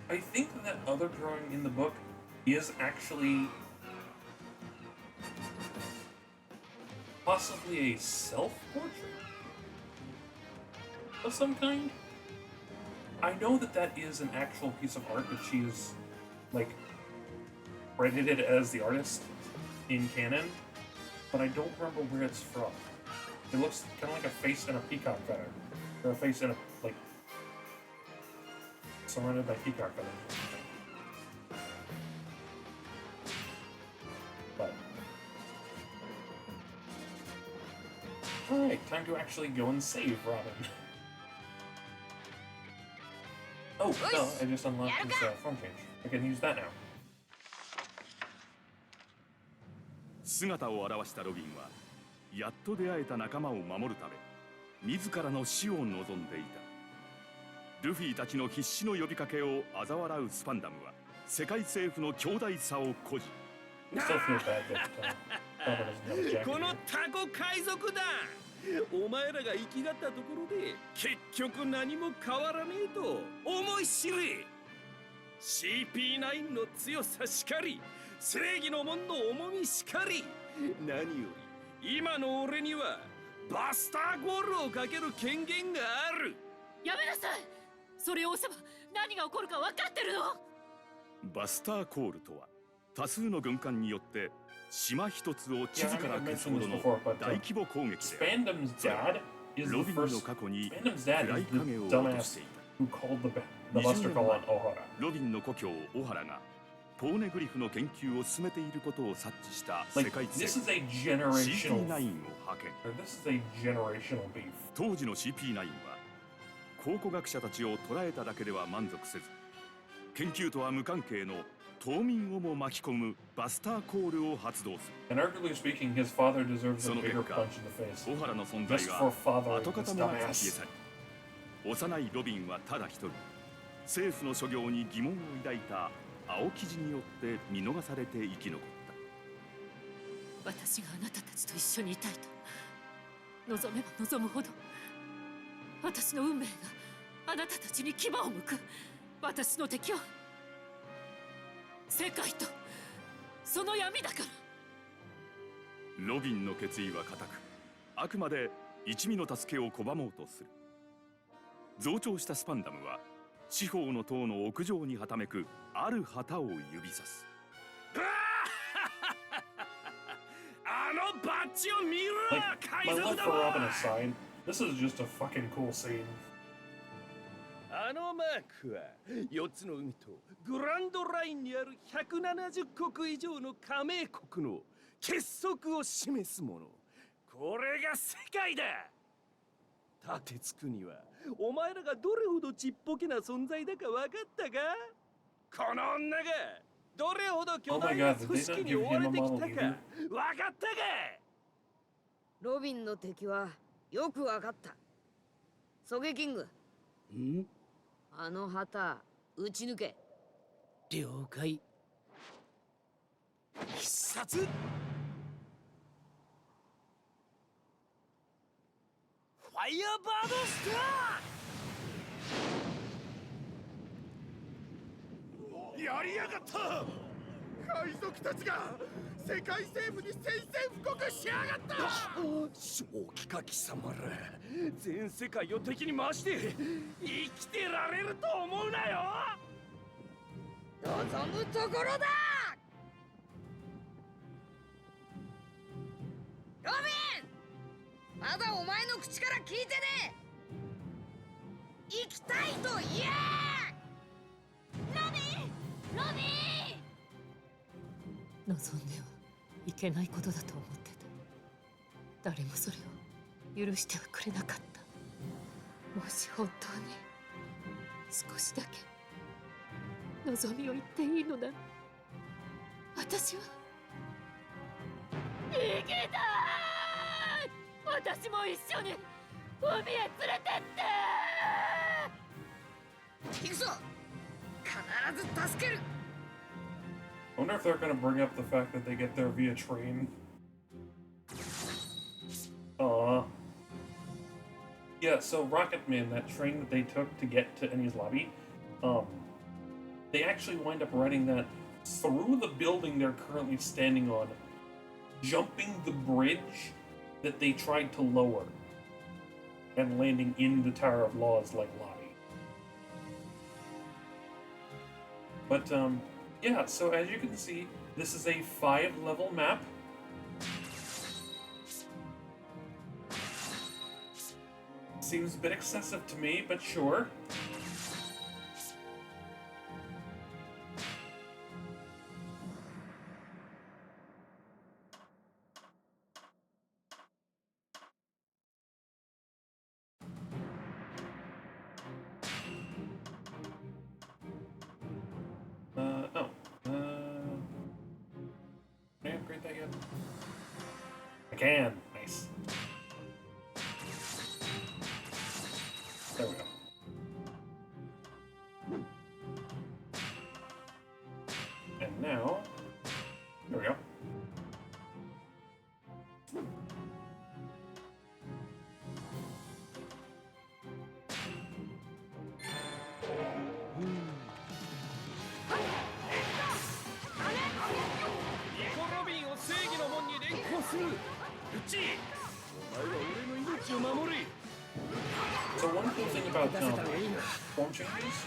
I think that other drawing in the book is actually possibly a self-portrait of some kind. I know that that is an actual piece of art that she is, like, credited as the artist in canon, but I don't remember where it's from. It looks kind of like a face and a peacock feather, or a face and a, like, surrounded by peacock feathers or something. But alright, time to actually go and save Robin. Oh, no, I just unlocked his form change. I can use that now. 姿を現したロビンはやっと出会えた仲間を守るため自らの死を望んでいた。ルフィたちの必死の呼びかけを嘲笑うスパンダムは世界政府の強大さを誇示。このタコ海賊だ。お前らが生きがったところで結局何も変わらねえと思い知れ。 CP9 の強さしかり、正義の門の重みしかり、何より今の俺にはバスターゴールをかける権限がある。やめなさい。それを押せば何が起こるか分かってるの。バスターコールとは多数の軍艦によって島一つを地図から消すほどの大規模攻撃で、 Spandam's それは dad is ロ the ビンの first. 過去に Spandam's 暗 dad い is the 影を落と dumbass していた。 who called the Buster Call on Ohara. ロビンの故郷オハラがポーネグリフの研究を進めていることを察知した世 Like 界 this 政 is a 府 generational. CP9 を派遣。 This is a generational beef. 当時の CP9 は考古学者たちを捕らえただけでは満足せず、研究とは無関係の島民をも巻き込むバスターコールを発動する。 And arguably speaking, his father deserves そ a の bigger 結果、 punch in the face. オハラの存在 Just が for fathering 跡 this 形もなく消 dumbass. え去り、幼いロビンはただ一人、政府の所業に疑問を抱いた青生地によって見逃されて生き残った。私があなたたちと一緒にいたいと望めば望むほど、私の運命があなたたちに牙を向く。私の敵は世界とその闇だから。ロビンの決意は固く、あくまで一味の助けを拒もうとする。増長したスパンダムは四方の塔の屋上にはためくある旗を指さす。あのバッジを見ろ、 Like, 海 my 賊 love だ for わ。 Robin aside, this is just a fucking cool scene. あのマークは4つの海とグランドラインにある170国以上の加盟国の結束を示すもの。これが世界だ。立てつくにはお前らがどれほどちっぽけな存在だか分かったか。この女がどれほど巨大な組織に追われてきたか分かったか。ロビンの敵はよく分かった。ソゲキング、あの旗撃ち抜け。了解。必殺。ファイヤーバードスター。やりやがった。海賊たちが世界政府に宣戦布告しやがった。正気か貴様ら、全世界を敵に回して生きてられると思うなよ。望むところだ。ロビン、まだお前の口から聞いてねえ。行きたいと言え。ロビン、ロビン。望んではいけないことだと思ってた。誰もそれを許してはくれなかった。もし本当に少しだけ望みを言っていいのなら、私は生きたい。私も一緒に海へ連れてって。行くぞ。必ず助ける。I wonder if they're gonna bring up the fact that they get there via train. Yeah, so Rocket Man, that train that they took to get to Enies lobby, they actually wind up riding that through the building they're currently standing on, jumping the bridge that they tried to lower, and landing in the Tower of Law's like lobby. But yeah, so as you can see, this is a 5-level map. Seems a bit excessive to me, but sure. Can I upgrade that yet? I can. Nice. There we go. And now, there we go. So one cool thing about form changes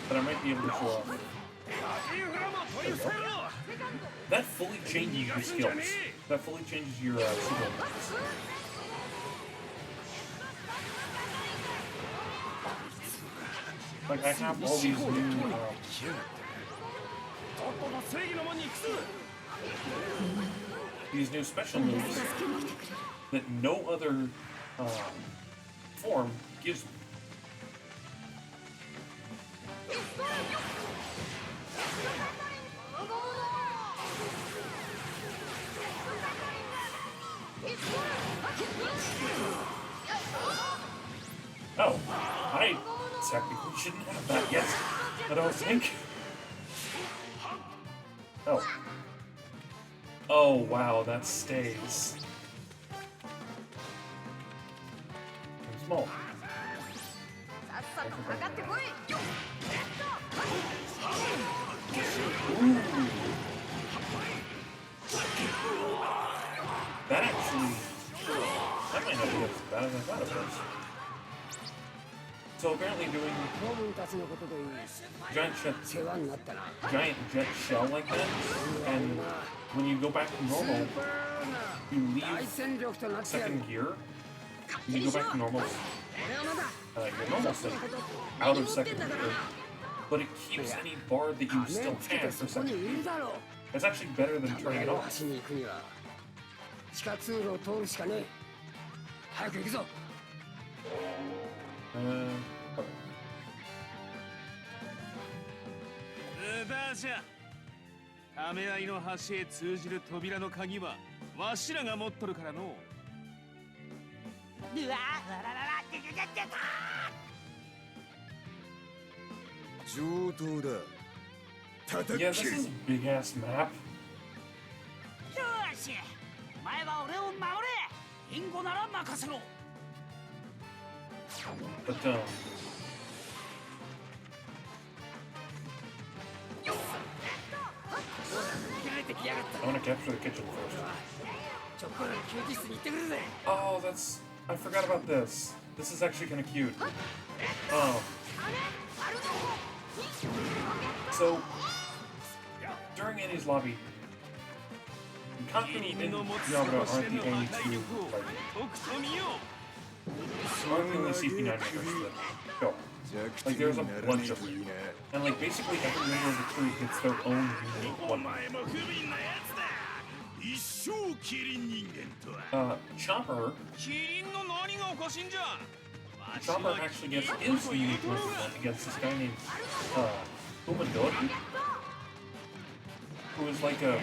that I might be able to show off. There we go. That fully changes your skills. That fully changes your super abilities. Like I have all these new special moves that no other form gives me. Oh, I technically shouldn't have that yet. I don't think. Oh. Oh, wow, that stays. Small. Ooh. That actually, that might not be as bad as I thought it was. So apparently doing giant jet shell like that, and when you go back to normal, you leave second gear, and you go back to normal, your normal state, out of second gear, but it keeps any bar that you still have for second gear. It's actually better than turning it off. Okay. ため合いの橋へ通じる扉の鍵はわしらが持っとるからの。うわあらららてててて上等だ。叩け。 Yeah, this is a big ass map. よし、お前は俺を守れ。インゴなら任せろ。 But I want to capture the kitchen first. Oh, that's... I forgot about this. This is actually kind of cute. Oh. So, during Enies lobby, Kaku and Yamada aren't the only two aren't the only CP9 members that go. Like, there's a bunch of them. And, like, basically every member of the crew gets their own unique one. Chopper actually gets his unique one against this guy named Umadori, who is like a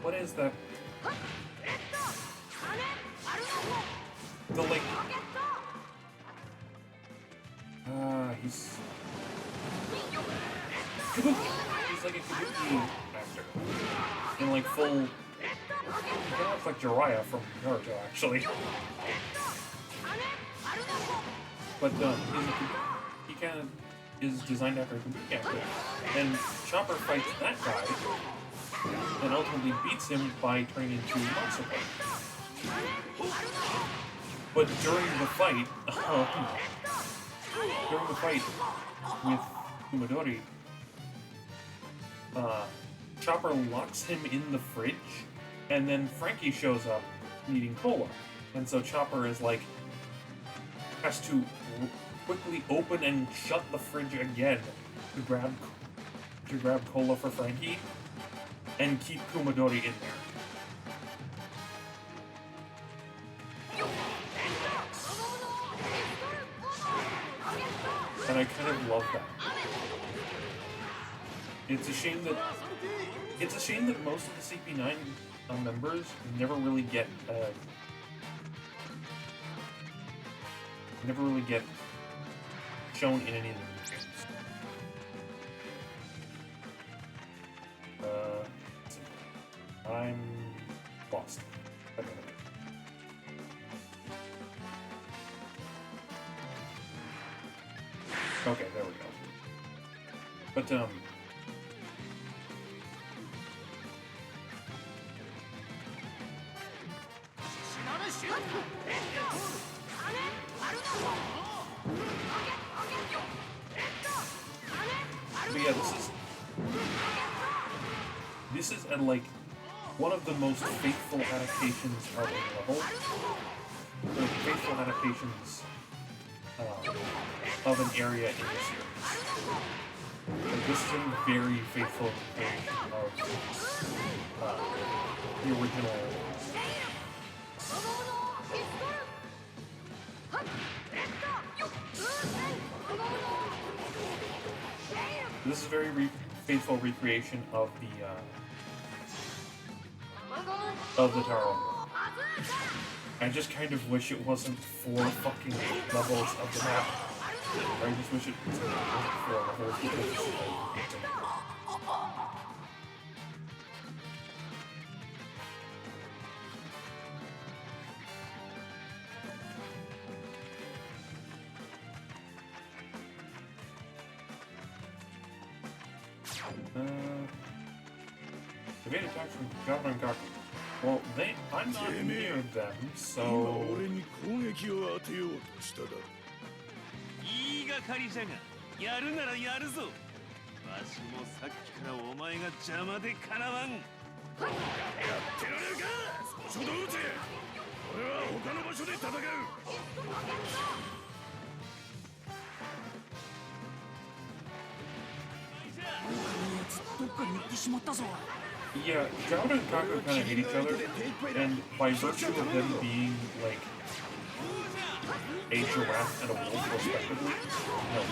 what is that? The like he's Kabuki. He's like a Kabuki actor. In like full... He kind of looks like Jiraiya from Naruto, actually. But he kind of is designed after a Kabuki actor. And Chopper fights that guy, and ultimately beats him by turning into Monster Boy. But during the fight with Kumadori, Chopper locks him in the fridge, and then Frankie shows up needing cola. And so Chopper is like, has to quickly open and shut the fridge again to grab cola for Frankie and keep Kumadori in there. And I kind of love that. It's a shame that most of the CP9 members never really get shown in any of the games. Let's see. I'm lost. I don't know. Okay, there we go. But But yeah, this is like one of the most faithful adaptations of a level. Like faithful adaptations of an area in the series. Like, this is a very faithful adaptation of the original. This is a very faithful recreation of the Taro. I just kind of wish it wasn't 4 fucking levels of the map. I just wish it wasn't 4 levels because evade attacks from Governor and Gaku. Well, I'm not near them, so... 言いがかりじゃが、やるならやるぞ。わしもさっきからお前が邪魔でかなわん。やってられるか、初動打ち。俺は他の場所で戦う。どっかに行ってしまったぞ。 Yeah, Gaku and Gaku kind of hate each other, and by virtue of them being, like, a giraffe and a wolf, respectively, no.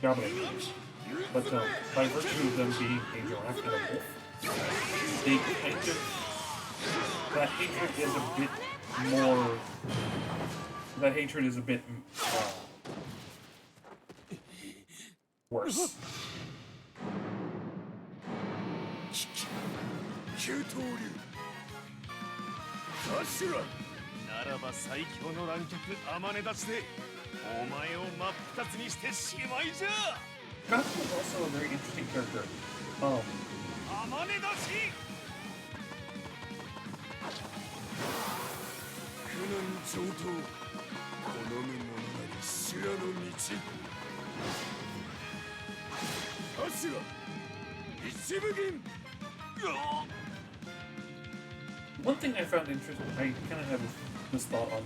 Gaku. But by virtue of them being a giraffe and a wolf, they kind of... That hatred is a bit more... That hatred is a bit... worse. 九刀流ダッシュラならば最強の乱脚天音立ちでお前を真っ二つにしてしまいじゃ Gaku is also a very interesting character. 天音立ち苦難上等好む者なり修羅の道ダッシュラ一部銀 One thing I found interesting, I kind of had this thought on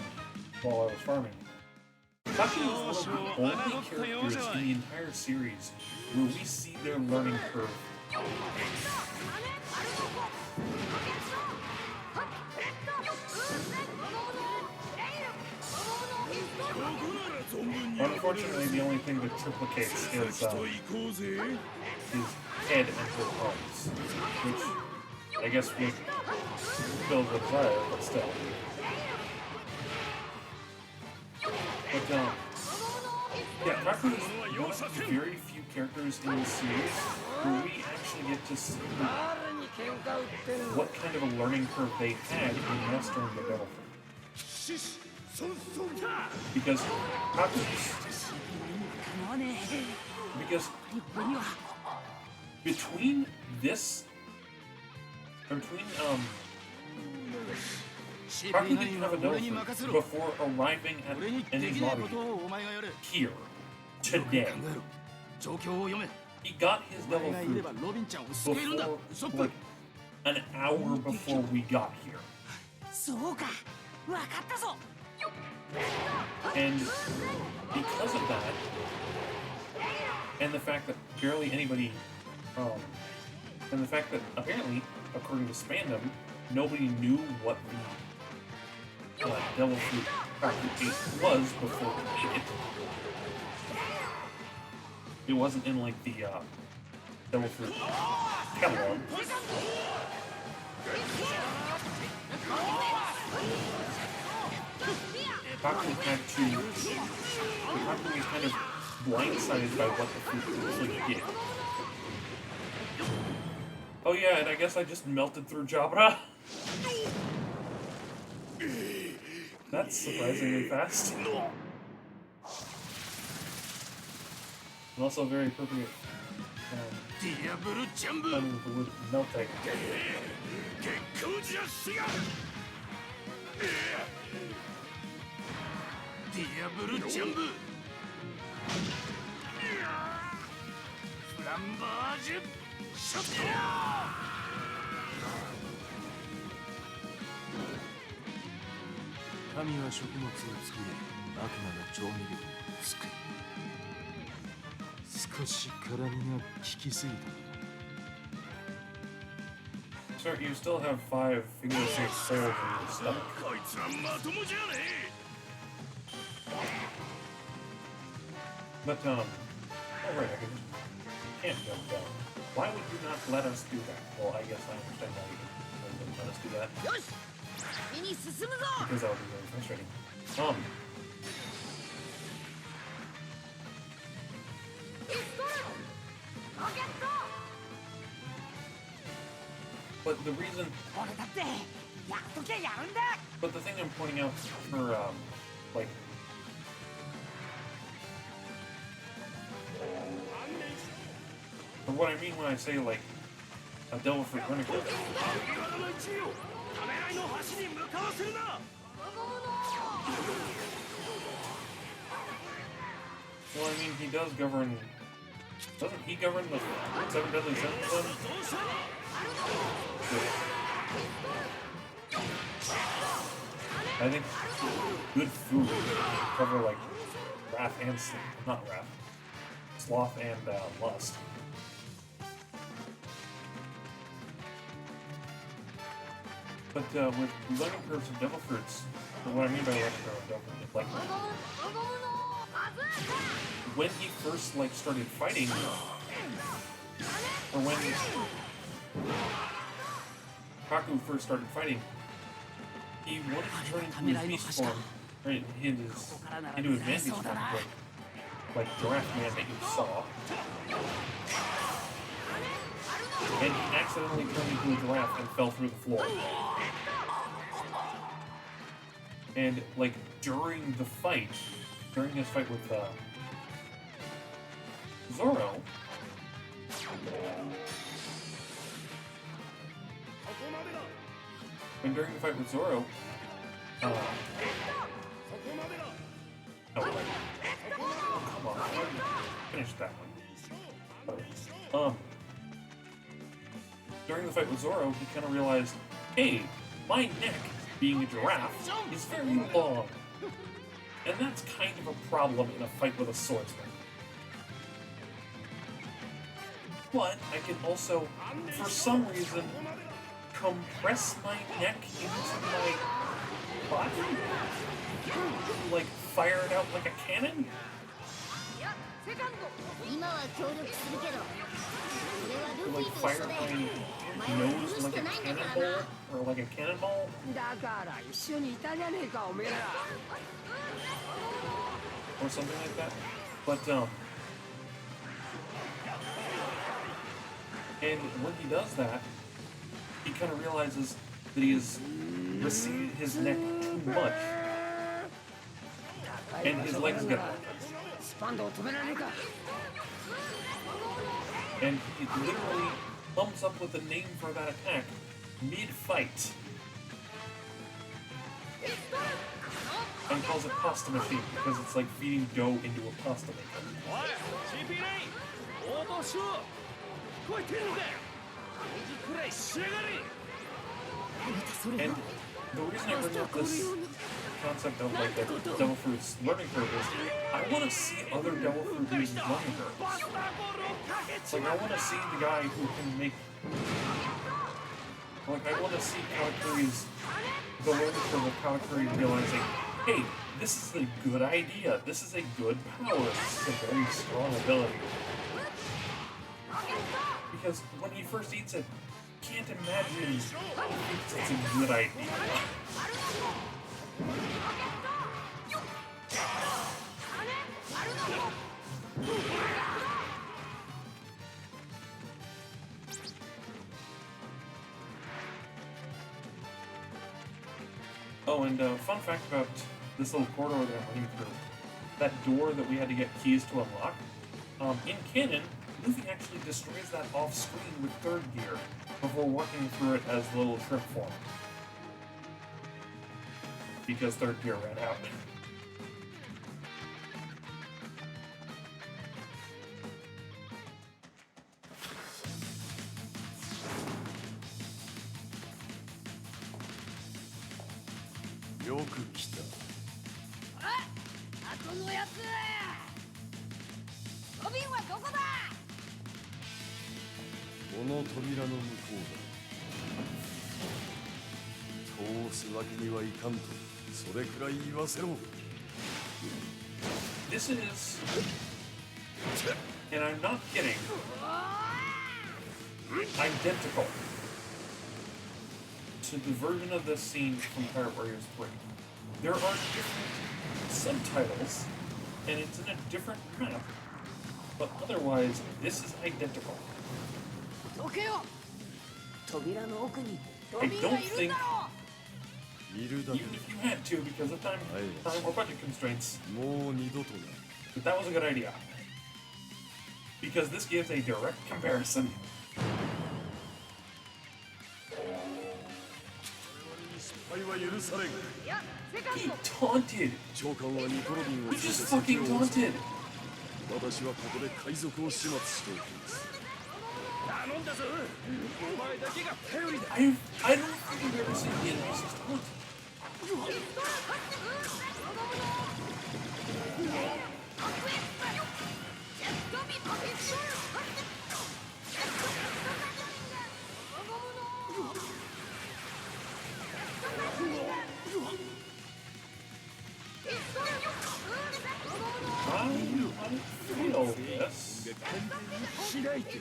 while I was farming. Gaku is one of the only characters in the entire series where we see their learning curve. Unfortunately, the only thing that triplicates is his head and his arms, which I guess was filled with fire, but still. But yeah, Gaku is one of the very few characters in the series where we actually get to see what kind of a learning curve they had in mastering the battlefield. Because between this, or between Gaku didn't have a devil before arriving at Enies lobby here today. He got his devil fruit before, like, an hour before we got here. And because of that, and the fact that barely anybody, and the fact that apparently, according to Spandom, nobody knew what the devil fruit Gaku ate was before we ate it. It wasn't in like the devil fruit catalog. Gaku was kind of blindsided by what the fruit actually did. Oh yeah, and I guess I just melted through Jabra. That's surprisingly fast. And also very appropriate timing with the word melting. ディアブルジャンブフランバージュショット。神は食物を作り、悪魔が調味料を作る。少し辛みが効きすぎた。Sir, you still have 5 finger-shaped souls in your stomach. こいつはまともじゃねえ。 But, oh right, I can't jump down. Why would you not let us do that? Well, I guess I understand why you wouldn't let us do that. よし、次に進むぞ。 Because that would be very frustrating. But the reason... 俺だってやっときゃやるんだ。 But the thing I'm pointing out for, like... For what I mean when I say, like, a devil fruit vinegar. Well, I mean, he does govern... Doesn't he govern the 7 deadly sins then? I think good food would cover, like, wrath and sleep. Not wrath. Sloth and, lust. But, with learning curves of devil fruits, or what I mean by learning curve of devil fruits, like, when he first, like, started fighting, or when Kaku first started fighting, he wanted to turn into his beast form, right, into his man beast form, like Giraffe Man that you saw. And he accidentally turned into a giraffe and fell through the floor. And, like, during the fight, during his fight with, Zoro, and during the fight with Zoro, oh, wait. Come on, finish that one. During the fight with Zoro, he kind of realized, hey, my neck, being a giraffe, is very long. And that's kind of a problem in a fight with a swordsman. But I can also, for some reason, compress my neck into my body? Like, fire it out like a cannon? Like, fire my nose like a cannonball? Or like a cannonball? Or something like that. But, and when he does that, he kind of realizes that he has receded his neck too much. And his legs get up. And he literally comes up with a name for that attack mid-fight. And calls it pasta machine because it's like feeding dough into a pasta maker. And the reason I bring up this concept of like the devil fruit's learning curve is I want to see other devil fruit using learning curves. Like I want to see the guy who can make. Like I want to see Katakuri's the learning curve of Katakuri realizing, hey, this is a good idea. This is a good power. This is a very strong ability. Because when he first eats it, can't imagine it's a good idea. Oh, and fun fact about this little corridor that I'm running through. That door that we had to get keys to unlock, in canon, Luffy actually destroys that off-screen with third gear before walking through it as the little shrimp form. Because third gear ran out. 来た。あ、後のやつ。ロビンはどこだ。この扉の向こうだ。通すわけにはいかんと、それくらい言わせろ。This is, and I'm not kidding, identical to the version of this scene from Pirate Warriors 3. There are different subtitles, and it's in a different map, but otherwise, this is identical. どけよ。扉の奥にロ I ビンが don't いるん think, だろう。いるだろ even if you had to, because of time or budget constraints, う。もう二度とな。 that that was a good idea. Because this gives a direct comparison. 失敗は許されん。いや、セカン He ド。 taunted. 長官はニコロビンを He 連れて just 先 fucking を追う。 taunted. 私はここで海賊を始末しておきます。頼んだぞ。お前だけが頼りだ。 I don't think I've ever seen the enemies just taunt. I feel this. 開いてる。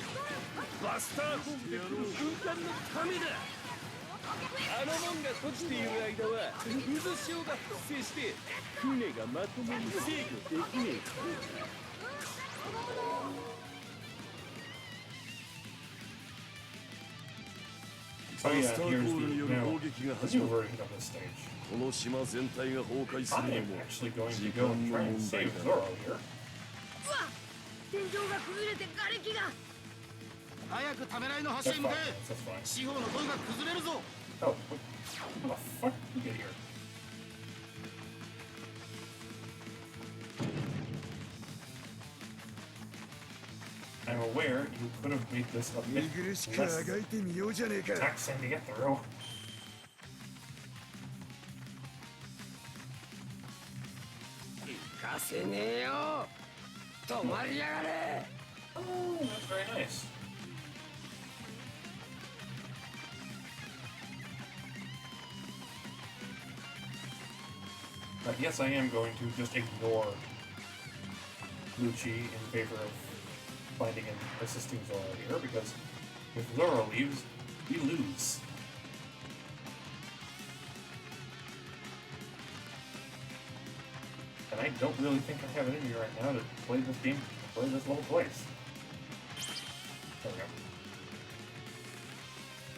バスターコンテクの軍艦のためだ。あの門が閉じている間は渦潮が発生して船がまともに制御できねえ。 Oh バ yeah, スターコ here's ールに the よる now 攻撃が the 始 new まる。 version of this stage. この島全体が崩壊す I る am のも actually going 時 to go 間 and の try and 問題 save だ。 Zoro here. うわ、天井が崩れて瓦礫が。早くためらいの That's 橋へ向 fine. け。 That's fine. 四方の塔が崩れるぞ。 Oh, what the fuck did you get here? I'm aware you could have made this a bit 見苦しくあ less がいてみようじゃねえか。 taxing to get through. 行かせねえよ。止まりやがれ。 Oh, that's very nice. But yes, I am going to just ignore Lucci in favor of finding and assisting Zoro here, because if Zoro leaves, we lose. And I don't really think I have it in me right now to play this game, play this level twice. There we go.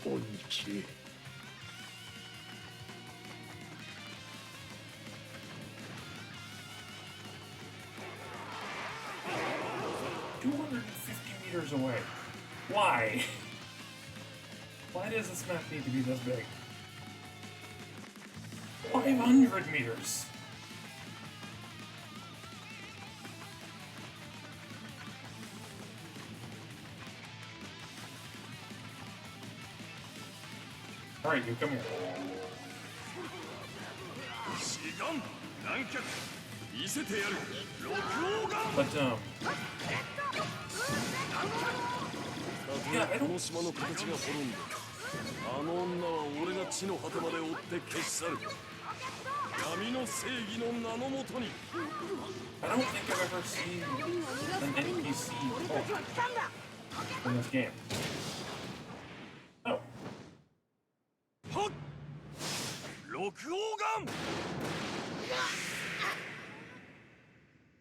おにき。 250 meters away. Why? Why does this map need to be this big? 500 meters. Alright, you come here. 志願南脚見せてやる六王眼 But, yeah, この島の形が滅んで、あの女は俺が地の果てまで追って消し去る。闇の正義の名のもとに。 I don't think I've ever seen an NPC talk in this game. Oh. はっ六王眼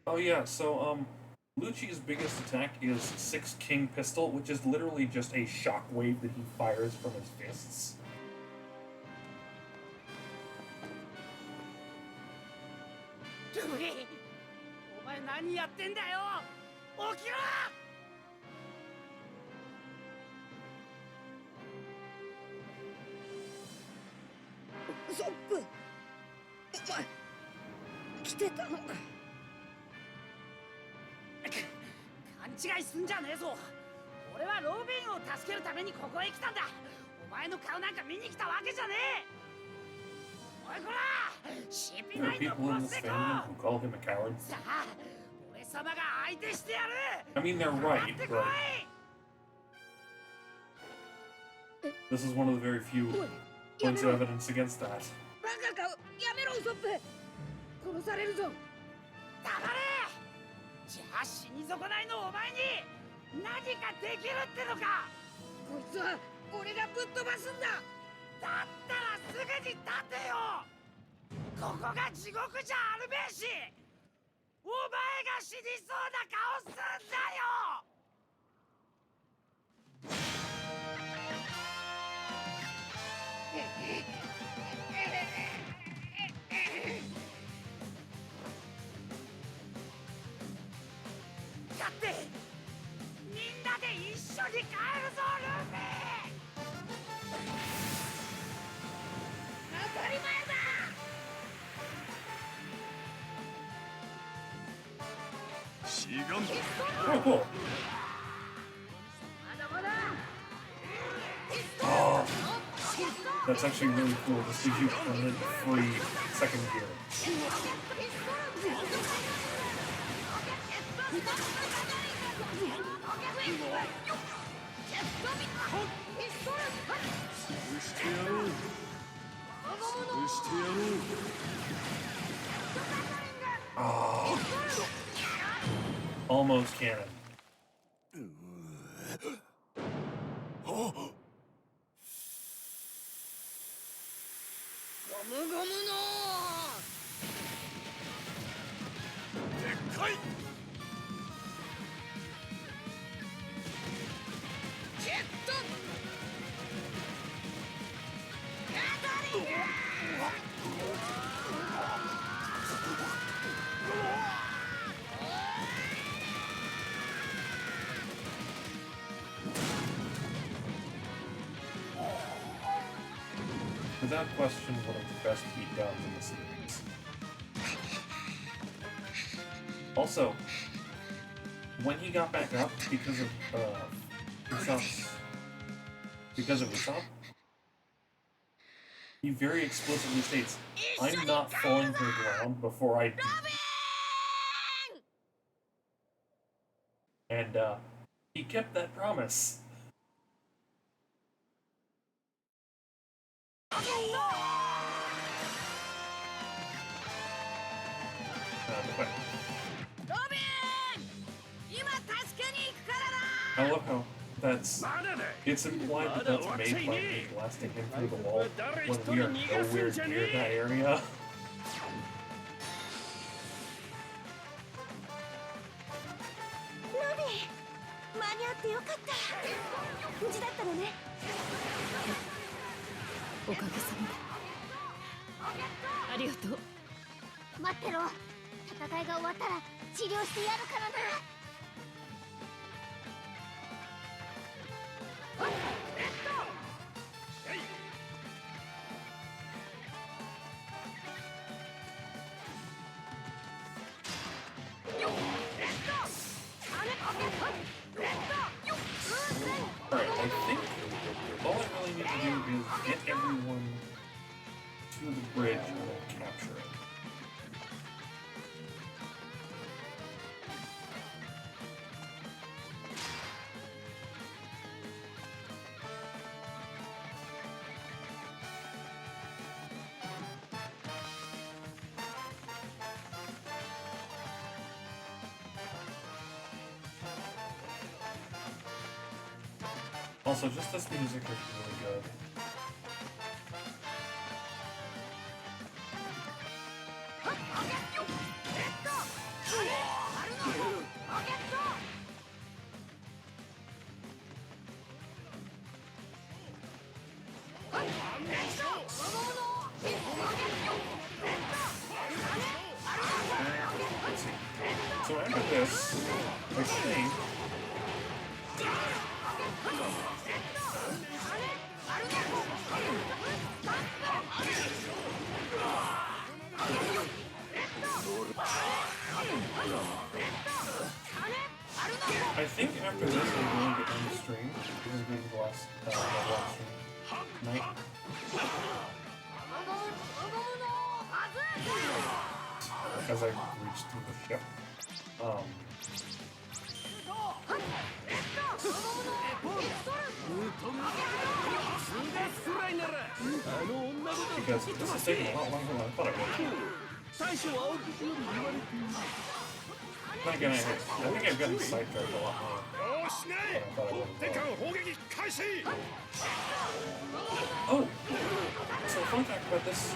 Oh yeah, so, Lucci's biggest attack is Six King Pistol, which is literally just a shockwave that he fires from his fists. お前何やってんだよ。起きろ。ソップ、お前来てたのか。勘違いすんじゃねえぞ。俺はロビンを助けるためにここへ来たんだ。お前の顔なんか見に来たわけじゃねえ。There are people in this fandom who call him a coward. I mean, they're right, but this is one of the very few points of evidence against that. バカかやめろウソップ殺されるぞ黙れじゃあ死に損ないのお前に何かできるってのかこいつは俺がぶっ飛ばすんだだったらすぐに立てよここが地獄じゃあるべしお前が死にそうな顔すんだよだってみんなで一緒に帰るぞルフィ当たり前だ志願 Oh, cool. Oh, that's actually really cool. This gives you permanent free second gear. Oh. Almost canon. ゴムゴムのでっかいジェットガトリング Without question, one of the best beatdowns in the series. Also, when he got back up because of Usopp, he very explicitly states, "I'm not falling to the ground before I do." And he kept that promise. I love how it's implied that that's made by me blasting him through the wall when we are nowhere near that area. 間に合ってよかった無事だったのねおかげさまでありがとう待ってろ戦いが終わったら治療してやるからな Alright, I think all I really need to do is get everyone to the bridge and then capture it. Also, just this music is really good. Let's see. So after this, I think after this we're going to end the stream. This is going to be the last stream. Night. as I reach through the ship. Because this is taking a lot longer than I thought it would. Then again, I think I've gotten sidetracked a lot more than I thought I would. Oh! So fun fact about this,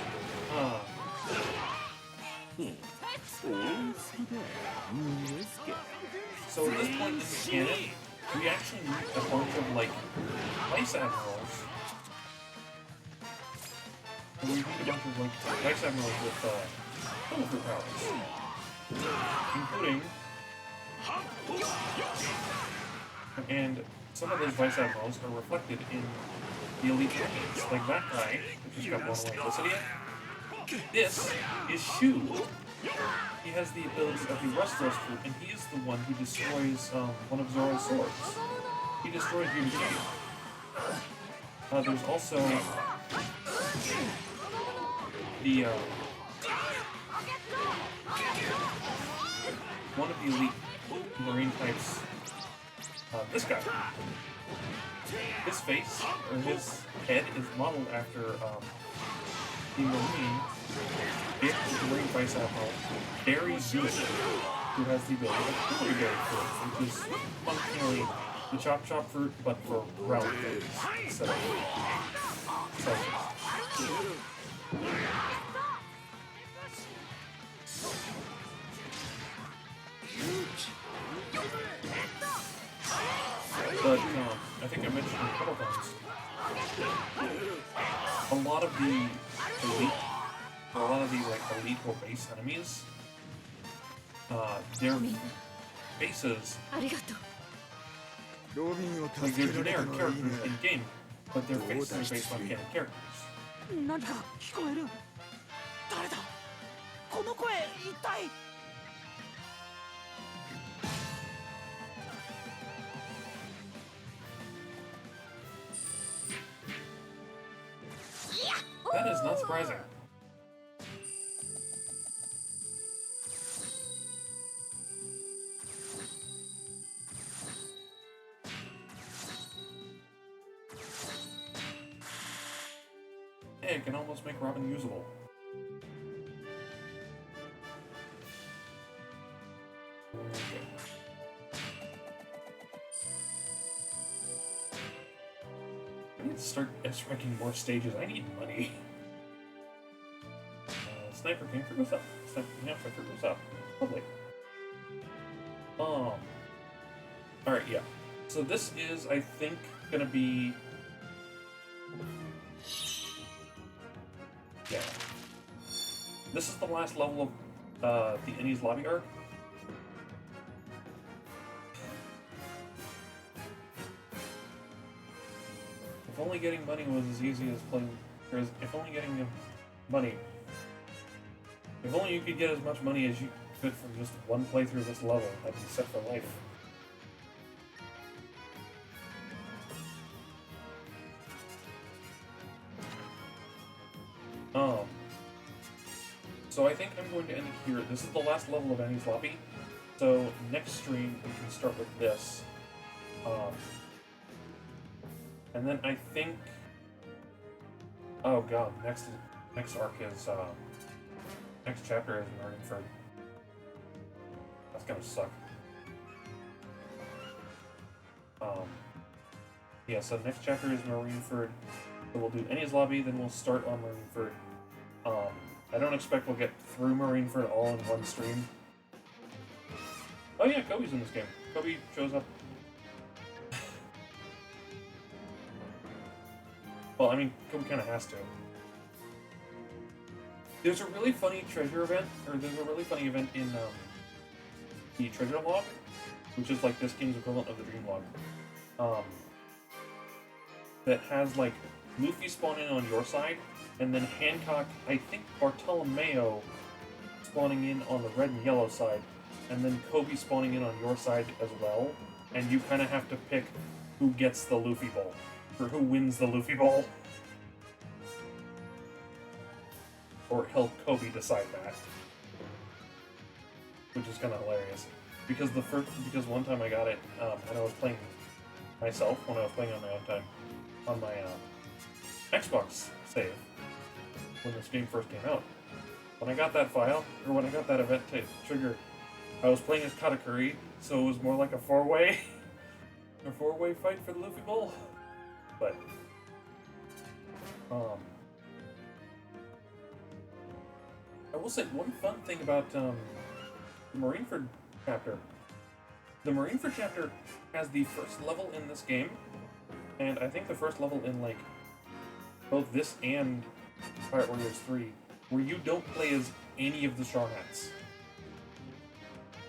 so at this point in the canon, we actually meet a bunch of, like, vice admirals. And we meet a bunch of, like, vice admirals with, powerful powers. Including... And some of those vice admirals are reflected in the elite champions. Like that guy, who just got blown away electricity. This is Shu. He has the ability of the Rust Roaster, and he is the one who destroys one of Zoro's swords. He destroys you again. There's also the one of the elite marine types. This guy. His face, or his head, is modeled after the marine, the marine vice admiral, Barry Zuni, who has the ability of Berry Fruit, which is functionally the chop fruit, but for round things instead of slices. But I think I mentioned a couple times, a lot of the elite, or a lot of the like elite or base enemies, their bases, like they're generic characters in game, but their faces are based on canon characters. 何か聞こえる。誰だ。この声一体。That is not surprising. Hey, it can almost make Robin usable. Okay. I need to start S-ranking more stages. I need money. Sniper King goes up. Sniper goes up. Lovely. Alright, yeah. So this is, I think, gonna be... Yeah. This is the last level of the Enies lobby arc. If only getting money was as easy as playing... Or if only getting money... If only you could get as much money as you could from just one playthrough of this level, I'd be set for life. So I think I'm going to end it here. This is the last level of Enies Lobby. So next stream we can start with this. And then I think... Oh god, next arc is... Next chapter is Marineford. That's gonna suck. Yeah, so next chapter is Marineford. So we'll do Enies Lobby, then we'll start on Marineford. I don't expect we'll get through Marineford all in one stream. Oh yeah, Kobe's in this game. Kobe shows up. Well, I mean, Kobe kind of has to. There's a really funny treasure event, or there's a really funny event in the treasure log, which is like this game's equivalent of the dream log, that has like Luffy spawning on your side, and then Hancock, I think Bartolomeo spawning in on the red and yellow side, and then Kobe spawning in on your side as well, and you kind of have to pick who gets the Luffy Ball, or who wins the Luffy Ball. Or help Kobe decide that. which is kind of hilarious. Because one time I got it when I was playing myself, when I was playing on my own time, on my Xbox save, when this game first came out. When I got that file, or when I got that event to trigger, I was playing as Katakuri, so it was more like a four-way fight for the Luffy Bowl. But I will say one fun thing about the Marineford chapter. The Marineford chapter has the first level in this game, and I think the first level in like both this and Pirate Warriors 3, where you don't play as any of the Straw Hats.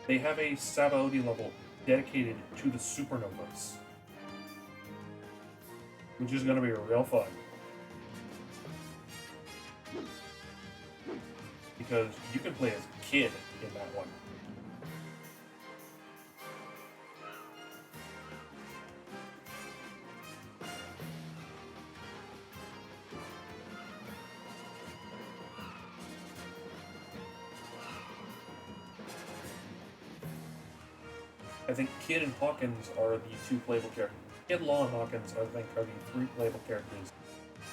They have a Sabaody level dedicated to the Supernovas, which is going to be real fun. Because you can play as Kid in that one. I think Kid and Hawkins are the two playable characters. Kid, Law, and Hawkins, I think, are the three playable characters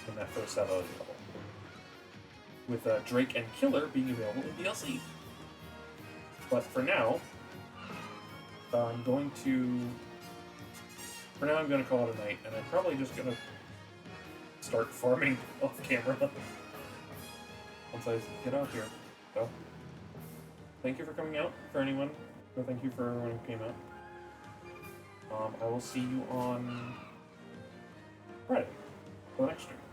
in that first Sabaody level. With Drake and Killer being available in DLC. But for now, I'm going to call it a night, and I'm probably just going to start farming off camera once I get out here. So, thank you for coming out, for anyone. So thank you for everyone who came out. I will see you on Friday for the next stream.